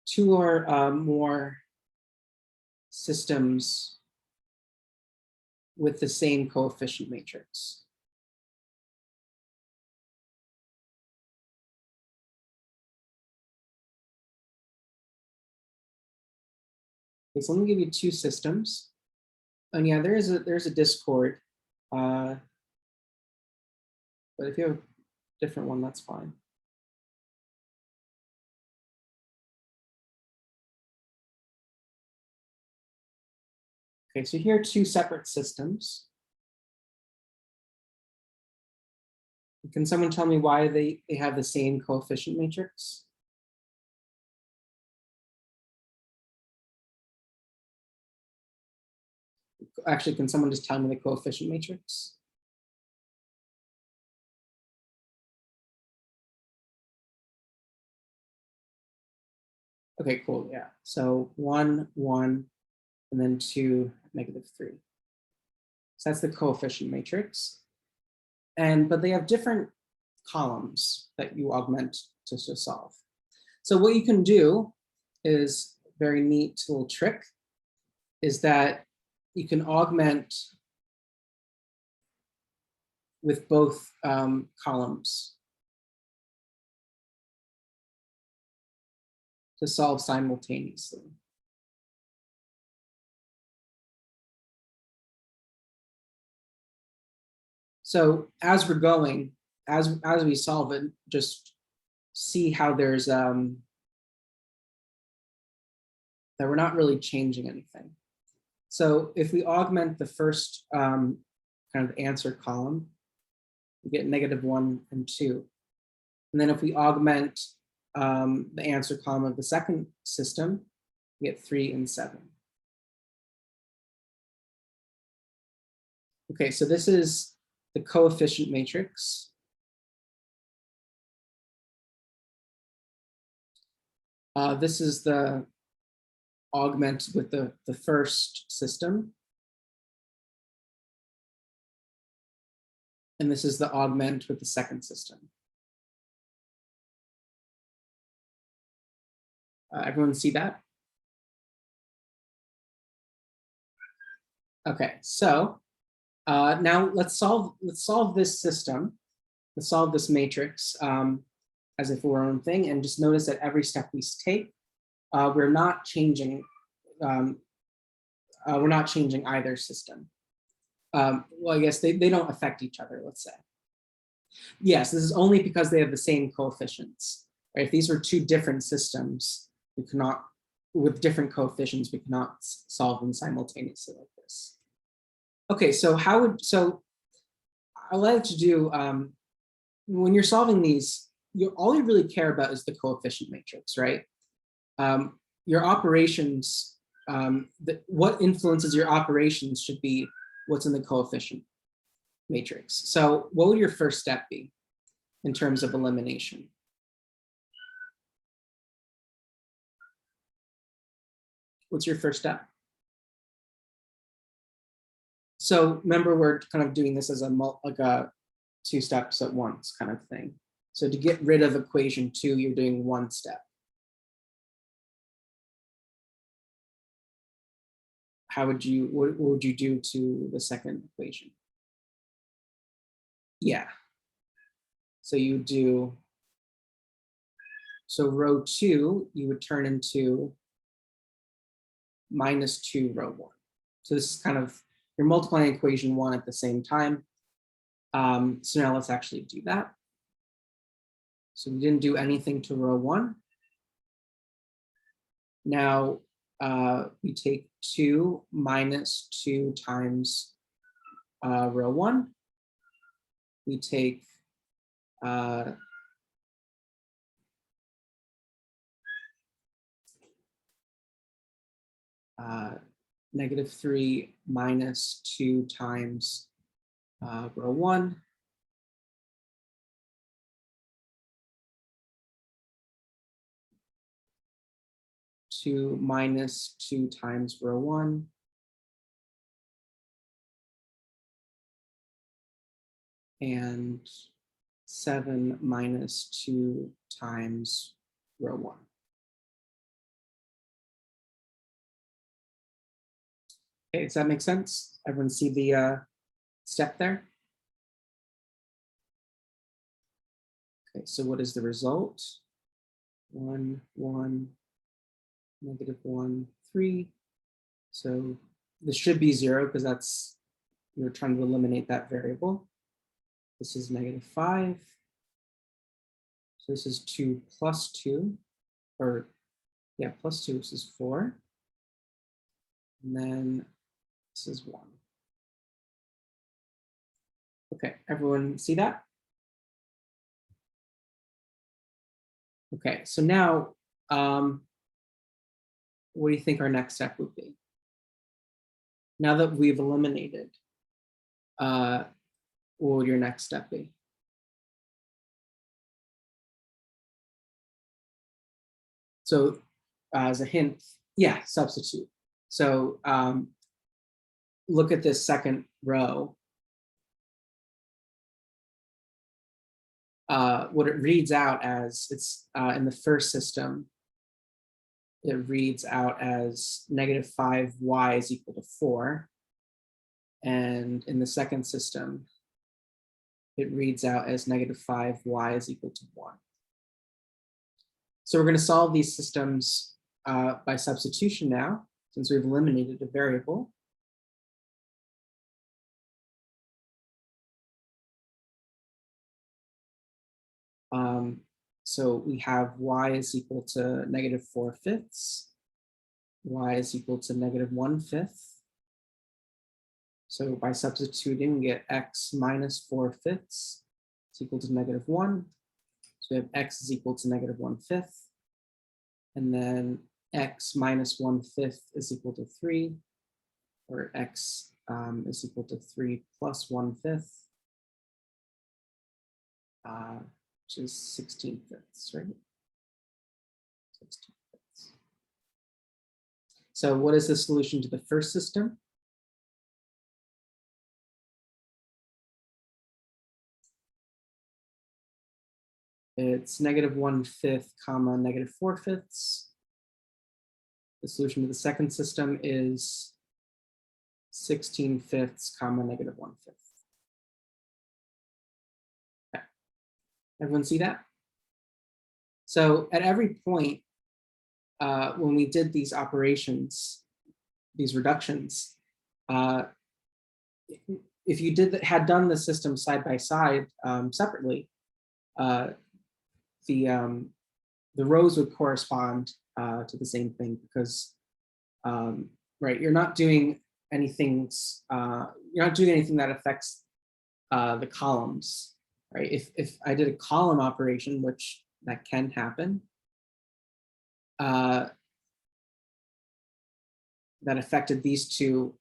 Speaker 1: Two or more systems with the same coefficient matrix. Okay, so let me give you two systems. And yeah, there's a Discord. But if you have a different one, that's fine. Okay, so here are two separate systems. Can someone tell me why they have the same coefficient matrix? Actually, can someone just tell me the coefficient matrix? Okay, cool, yeah. So 1, 1, and then 2, -3. So that's the coefficient matrix. But they have different columns that you augment to solve. So what you can do is very neat little trick is that you can augment with both columns to solve simultaneously. So as we're going, as we solve it, just see how there's that we're not really changing anything. So if we augment the first kind of answer column, we get -1 and 2. And then if we augment the answer column of the second system, we get 3 and 7. Okay, so this is the coefficient matrix. This is the augment with the first system. And this is the augment with the second system. Everyone see that? Okay, so now let's solve this system. Let's solve this matrix as if it were our own thing, and just notice that every step we take, we're not changing either system. Well, I guess they don't affect each other, let's say. Yes, this is only because they have the same coefficients. Right? If these were two different systems, we cannot, with different coefficients, we cannot solve them simultaneously like this. Okay, so I like to do, when you're solving these, all you really care about is the coefficient matrix, right? Your operations, what influences your operations should be what's in the coefficient matrix. So what would your first step be in terms of elimination? What's your first step? So remember, we're kind of doing this as a 2 steps at once kind of thing. So to get rid of equation 2, you're doing 1 step. What would you do to the second equation? Yeah. So you do, so row 2, you would turn into -2 row 1. So this is kind of, you're multiplying equation 1 at the same time. So now let's actually do that. So we didn't do anything to row 1. Now we take 2 minus 2 times row 1. We take -3 minus 2 times row 1. to minus 2 times row 1. And 7 minus 2 times row 1. Okay, does that make sense? Everyone see the step there? Okay, so what is the result? 1, 1, -1, 3. So this should be 0 because that's, you're trying to eliminate that variable. This is -5. So this is 2 plus 2, or yeah, plus 2, this is 4. And then this is 1. Okay, everyone see that? Okay, so now, what do you think our next step would be? Now that we've eliminated, what will your next step be? So as a hint, yeah, substitute. So look at this second row. What it reads out as, it's in the first system, it reads out as -5y is equal to 4. And in the second system, it reads out as -5y is equal to 1. So we're going to solve these systems by substitution now, since we've eliminated a variable. So we have y is equal to -4/5, y is equal to -1/5. So by substituting, we get x minus 4/5 is equal to -1. So we have x is equal to -1/5. And then x minus 1/5 is equal to 3, or x is equal to 3 plus 1/5, which is 16/5, right? 16/5. So what is the solution to the first system? It's -1/5, comma, -4/5. The solution to the second system is 16/5, comma, -1/5. Okay. Everyone see that? So at every point, when we did these operations, these reductions, if you had done the system side by side separately, the rows would correspond to the same thing, because right, you're not doing anything that affects the columns, right? If I did a column operation, which that can happen, that affected these two,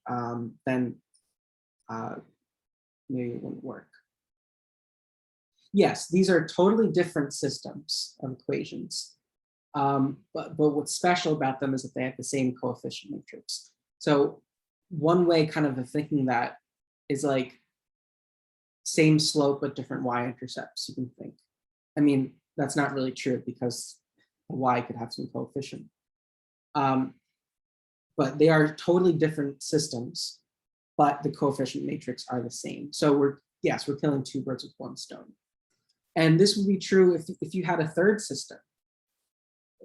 Speaker 1: then maybe it wouldn't work. Yes, these are totally different systems of equations. But what's special about them is that they have the same coefficient matrix. So one way kind of thinking that is like same slope but different y-intercepts, you can think. I mean, that's not really true because y could have some coefficient. But they are totally different systems, but the coefficient matrix are the same. So we're killing two birds with one stone. And this would be true if you had a third system.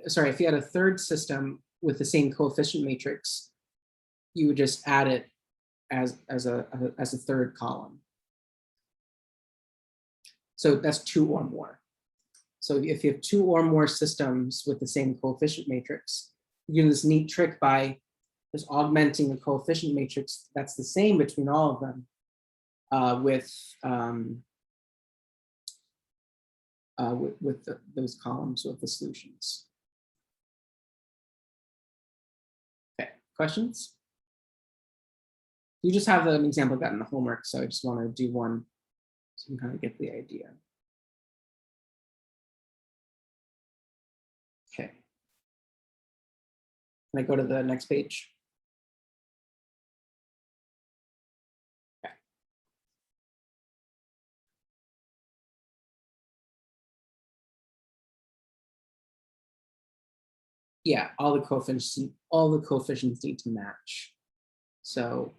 Speaker 1: Sorry, if you had a third system with the same coefficient matrix, you would just add it as a third column. So that's 2 or more. So if you have 2 or more systems with the same coefficient matrix, you do this neat trick by just augmenting the coefficient matrix that's the same between all of them with those columns with the solutions. Okay, questions? You just have an example of that in the homework, so I just want to do one so you can kind of get the idea. Okay. Can I go to the next page? Okay. Yeah, all the coefficients need to match. So,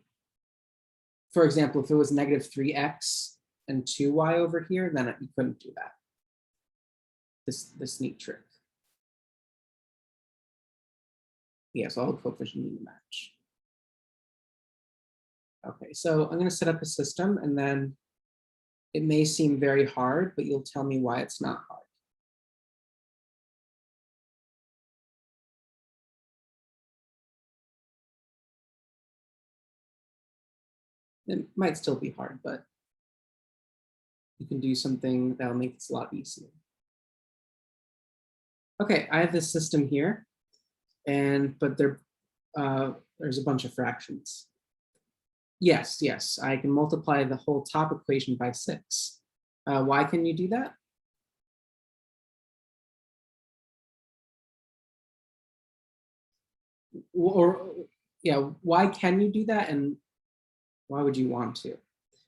Speaker 1: for example, if it was negative 3x and 2y over here, then you couldn't do that. This neat trick. Yes, all the coefficients need to match. Okay, so I'm going to set up a system, and then it may seem very hard, but you'll tell me why it's not hard. It might still be hard, but you can do something that'll make this a lot easier. Okay, I have this system here, but there's a bunch of fractions. Yes, I can multiply the whole top equation by 6. Why can you do that? Yeah, why can you do that, and why would you want to?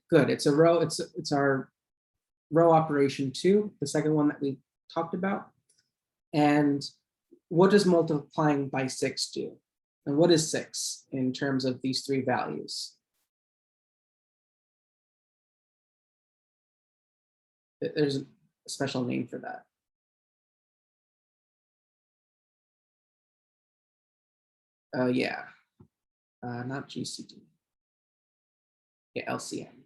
Speaker 1: Good, it's a row, it's our row operation 2, the second one that we talked about. And what does multiplying by 6 do? And what is 6 in terms of these 3 values? There's a special name for that. Yeah, not GCD. Yeah, LCM.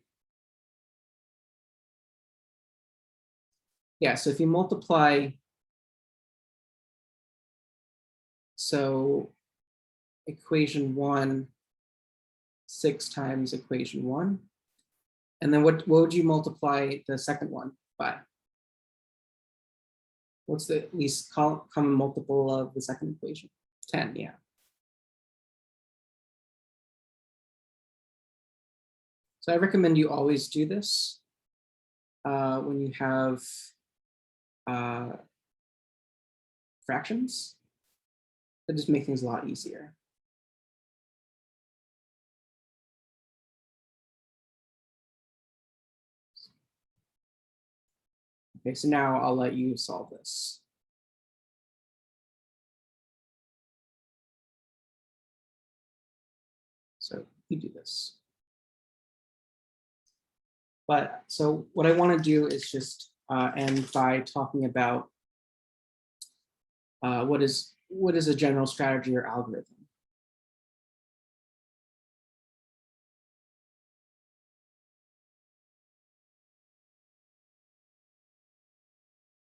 Speaker 1: Yeah, so if you multiply, so equation 1, 6 times equation 1. And then what would you multiply the second one by? What's the least common multiple of the second equation? 10, yeah. So I recommend you always do this when you have fractions. It just makes things a lot easier. Okay, so now I'll let you solve this. So you do this. But so what I want to do is just end by talking about what is a general strategy or algorithm.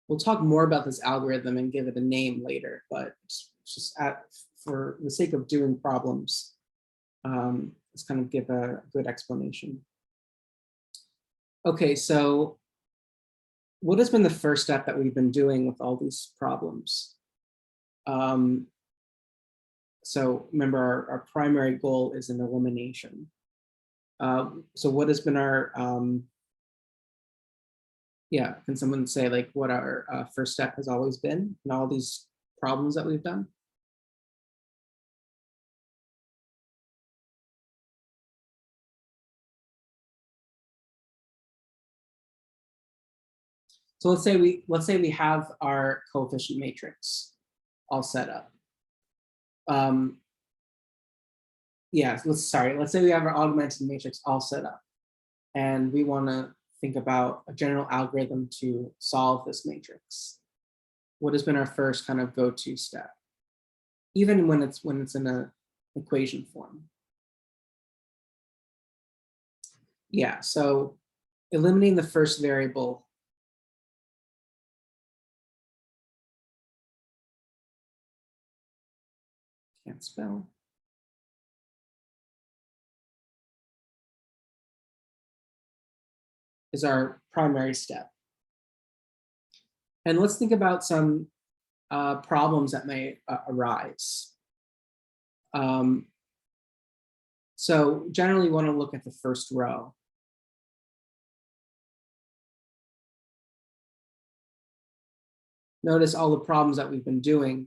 Speaker 1: We'll talk more about this algorithm and give it a name later, but it's just for the sake of doing problems, let's kind of give a good explanation. Okay, so what has been the first step that we've been doing with all these problems? So remember, our primary goal is an elimination. So what has been our, yeah, can someone say like what our first step has always been in all these problems that we've done? So let's say we have our coefficient matrix all set up. Yeah, let's say we have our augmented matrix all set up, and we want to think about a general algorithm to solve this matrix. What has been our first kind of go-to step, even when it's in an equation form? Yeah, so eliminating the first variable. Can't spell. Is our primary step. And let's think about some problems that may arise. So generally, you want to look at the first row. Notice all the problems that we've been doing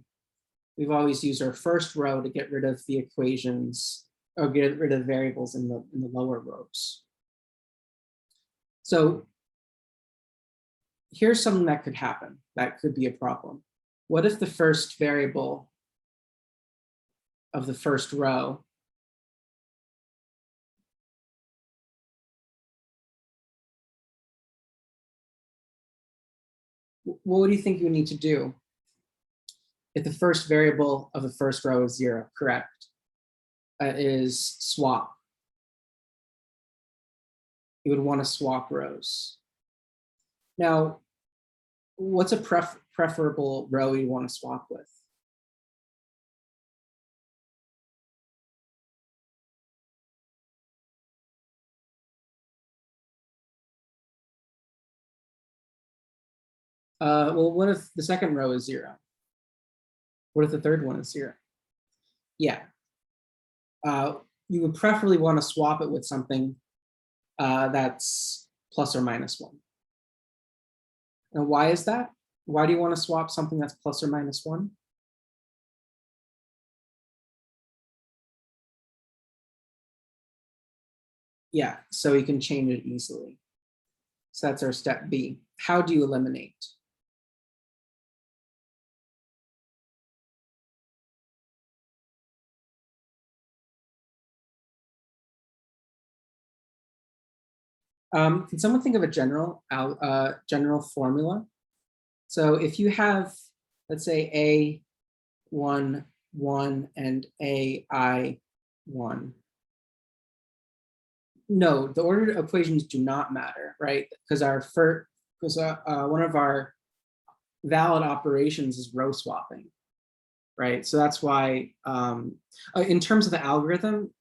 Speaker 1: we've always used our first row to get rid of the equations or get rid of variables in the lower rows. So here's something that could happen. That could be a problem. What if the first variable of the first row what do you think you need to do if the first variable of the first row is 0, correct? Is swap. You would want to swap rows. Now, what's a preferable row you want to swap with? Well, what if the second row is 0? What if the third one is 0? Yeah. You would preferably want to swap it with something that's plus or minus 1. And why is that? Why do you want to swap something that's plus or minus 1? Yeah, so you can change it easily. So that's our step B. How do you eliminate? Can someone think of a general formula? So if you have, let's say A1, 1 and AI 1. No, the ordered equations do not matter, right? Because one of our valid operations is row swapping, right? So that's why, in terms of the algorithm,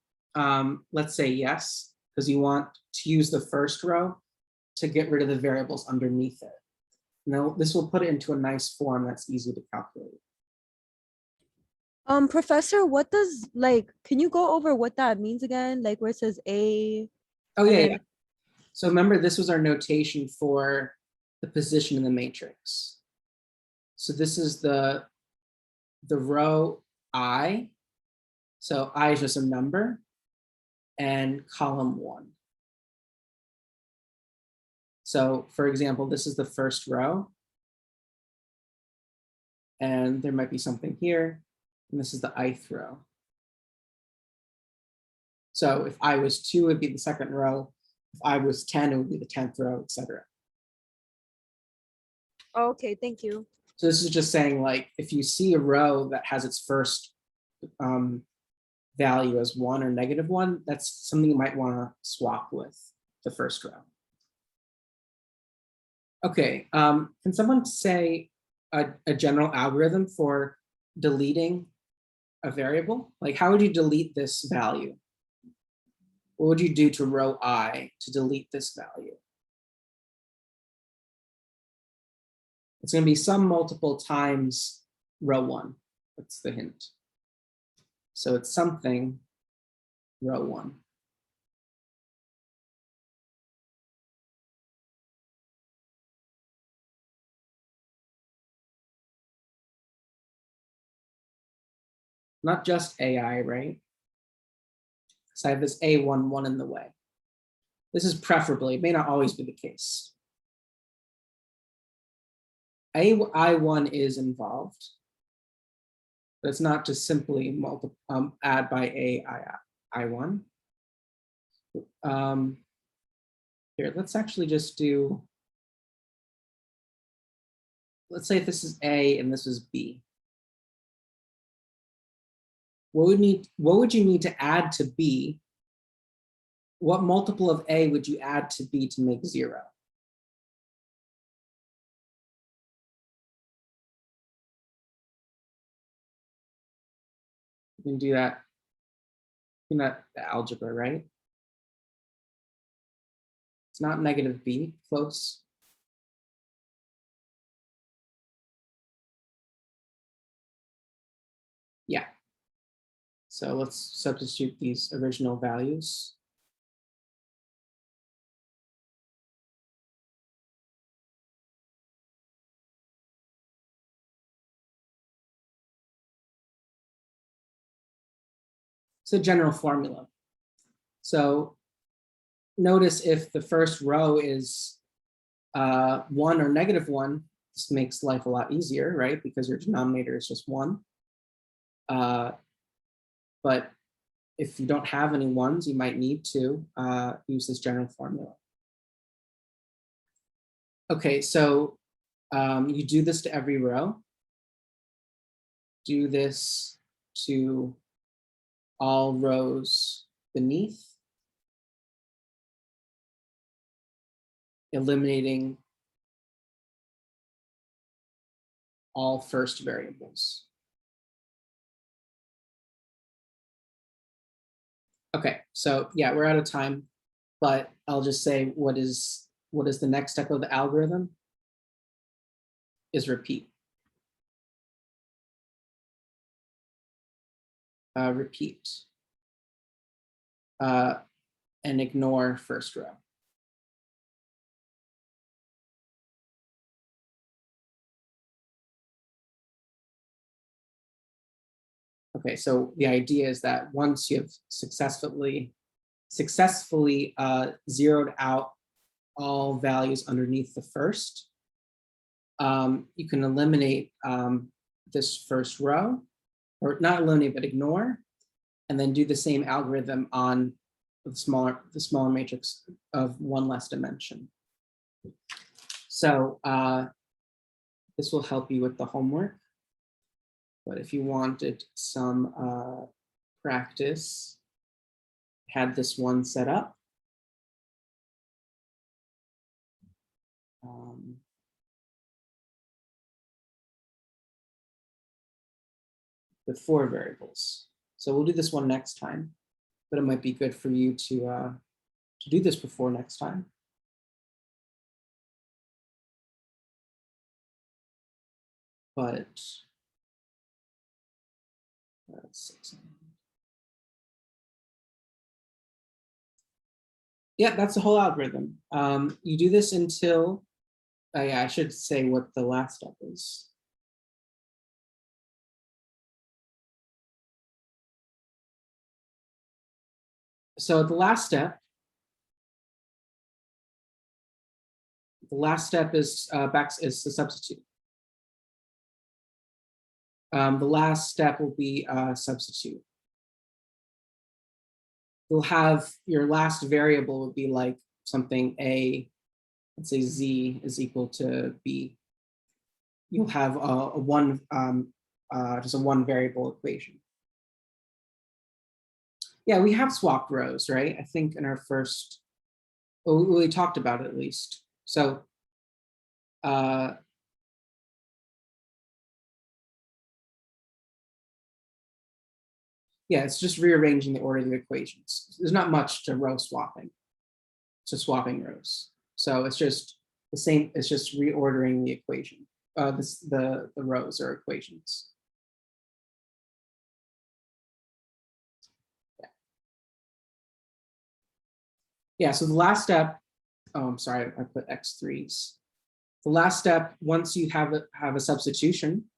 Speaker 1: let's say yes, because you want to use the first row to get rid of the variables underneath it. Now, this will put it into a nice form that's easy to calculate.
Speaker 2: Professor, what does can you go over what that means again? Like where it says A.
Speaker 1: Oh yeah, yeah. So remember, this was our notation for the position in the matrix. So this is the row I. So I is just a number, and column 1. So for example, this is the first row. And there might be something here. And this is the ith row. So if I was 2, it would be the second row. If I was 10, it would be the 10th row, etc.
Speaker 2: Okay, thank you.
Speaker 1: So this is just saying, like, if you see a row that has its first value as 1 or -1, that's something you might want to swap with the first row. Okay, can someone say a general algorithm for deleting a variable? Like, how would you delete this value? What would you do to row I to delete this value? It's going to be some multiple times row 1. That's the hint. So it's something row 1. Not just AI, right? So I have this A11 in the way. This is preferably, it may not always be the case. AI1 is involved, but it's not just simply add by AI1. Here, let's actually just do, let's say if this is A and this is B. What would you need to add to B? What multiple of A would you add to B to make 0? You can do that in that algebra, right? It's not -B, close. Yeah. So let's substitute these original values. It's a general formula. So notice if the first row is 1 or -1, this makes life a lot easier, right? Because your denominator is just 1. But if you don't have any ones, you might need to use this general formula. Okay, so you do this to every row. Do this to all rows beneath, eliminating all first variables. Okay, so yeah, we're out of time, but I'll just say what is the next step of the algorithm is repeat. Repeat. And ignore first row. Okay, so the idea is that once you have successfully zeroed out all values underneath the first, you can eliminate this first row, or not eliminate, but ignore, and then do the same algorithm on the smaller matrix of one less dimension. So this will help you with the homework. But if you wanted some practice, had this one set up. With 4 variables. So we'll do this one next time, but it might be good for you to do this before next time. But yeah, that's the whole algorithm. You do this until, yeah, I should say what the last step is. So the last step is is the substitute. The last step will be substitute. You'll have your last variable will be like something A, let's say Z is equal to B. You'll have just a one variable equation. Yeah, we have swapped rows, right? I think in our first, well, we talked about it at least. So yeah, it's just rearranging the order of the equations. There's not much to row swapping, to swapping rows. So it's just the same, it's just reordering the equation, the rows or equations. Yeah, so the last step, oh, I'm sorry, I put X3s. The last step, once you have a substitution,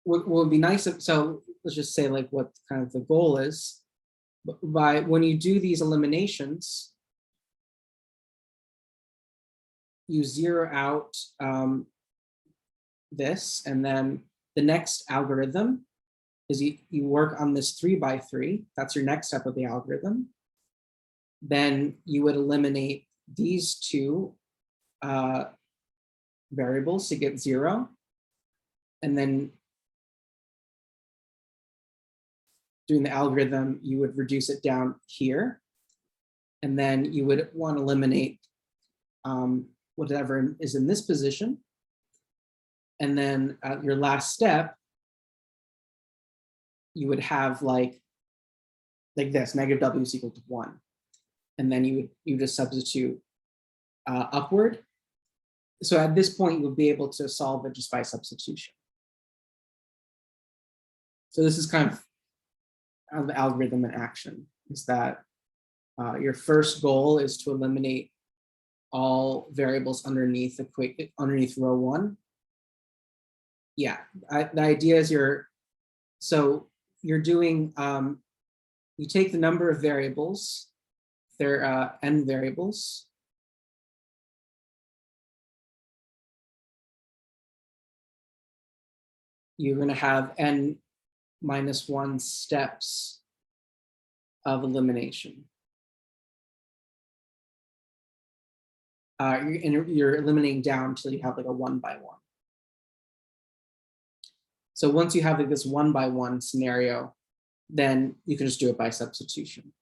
Speaker 1: would be nice if, so let's just say like what kind of the goal is. By when you do these eliminations, you zero out this, and then the next algorithm is you work on this 3 by 3. That's your next step of the algorithm. Then you would eliminate these 2 variables to get 0. And then doing the algorithm, you would reduce it down here. And then you would want to eliminate whatever is in this position. And then your last step, you would have like this, negative W is equal to 1. And then you just substitute upward. So at this point, you would be able to solve it just by substitution. So this is kind of the algorithm in action, is that your first goal is to eliminate all variables underneath row 1. Yeah, the idea is so you're doing, you take the number of variables, there are n variables. You're going to have n minus 1 steps of elimination. You're eliminating down until you have like a 1 by 1. So once you have like this 1 by 1 scenario, then you can just do it by substitution.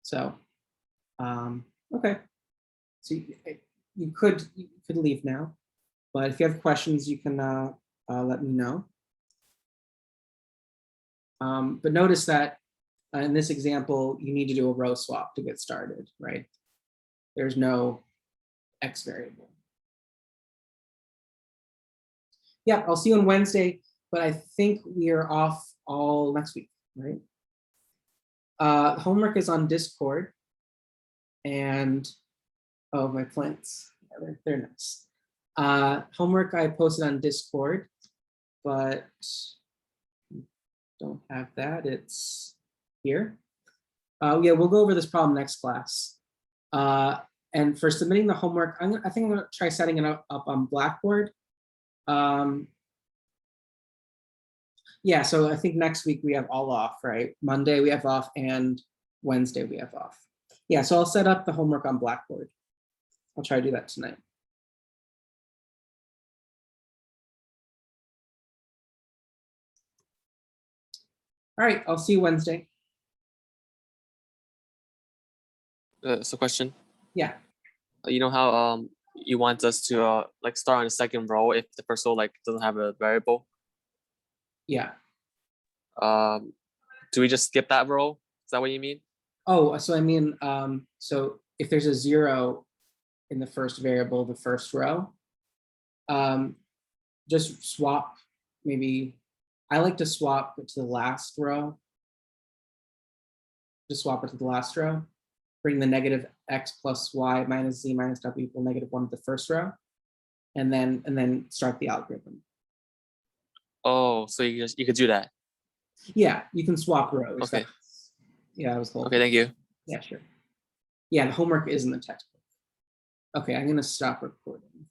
Speaker 1: So, okay. So you could leave now, but if you have questions, you can let me know. But notice that in this example, you need to do a row swap to get started, right? There's no X variable. Yeah, I'll see you on Wednesday, but I think we are off all next week, right? Homework is on Discord, and oh, my plants, yeah, they're nice. Homework I posted on Discord, but don't have that, it's here. Yeah, we'll go over this problem next class. And for submitting the homework, I think I'm gonna try setting it up on Blackboard. Yeah, so I think next week we have all off, right? Monday we have off and Wednesday we have off. Yeah, so I'll set up the homework on Blackboard. I'll try to do that tonight. All right, I'll see you Wednesday.
Speaker 5: So question.
Speaker 1: Yeah.
Speaker 5: You know how you want us to like start on the second row if the first row like doesn't have a variable?
Speaker 1: Yeah.
Speaker 5: Do we just skip that row? Is that what you mean?
Speaker 1: Oh, so I mean, so if there's a 0 in the first variable, the first row, just swap, maybe, I like to swap it to the last row. Just swap it to the last row. Bring the negative x plus y minus z minus w equal -1 to the first row, and then start the algorithm.
Speaker 5: Oh, so you could do that.
Speaker 1: Yeah, you can swap rows.
Speaker 5: Okay.
Speaker 1: Yeah, I was told.
Speaker 5: Okay, thank you.
Speaker 1: Yeah, sure. Yeah, the homework is in the textbook. Okay, I'm gonna stop recording.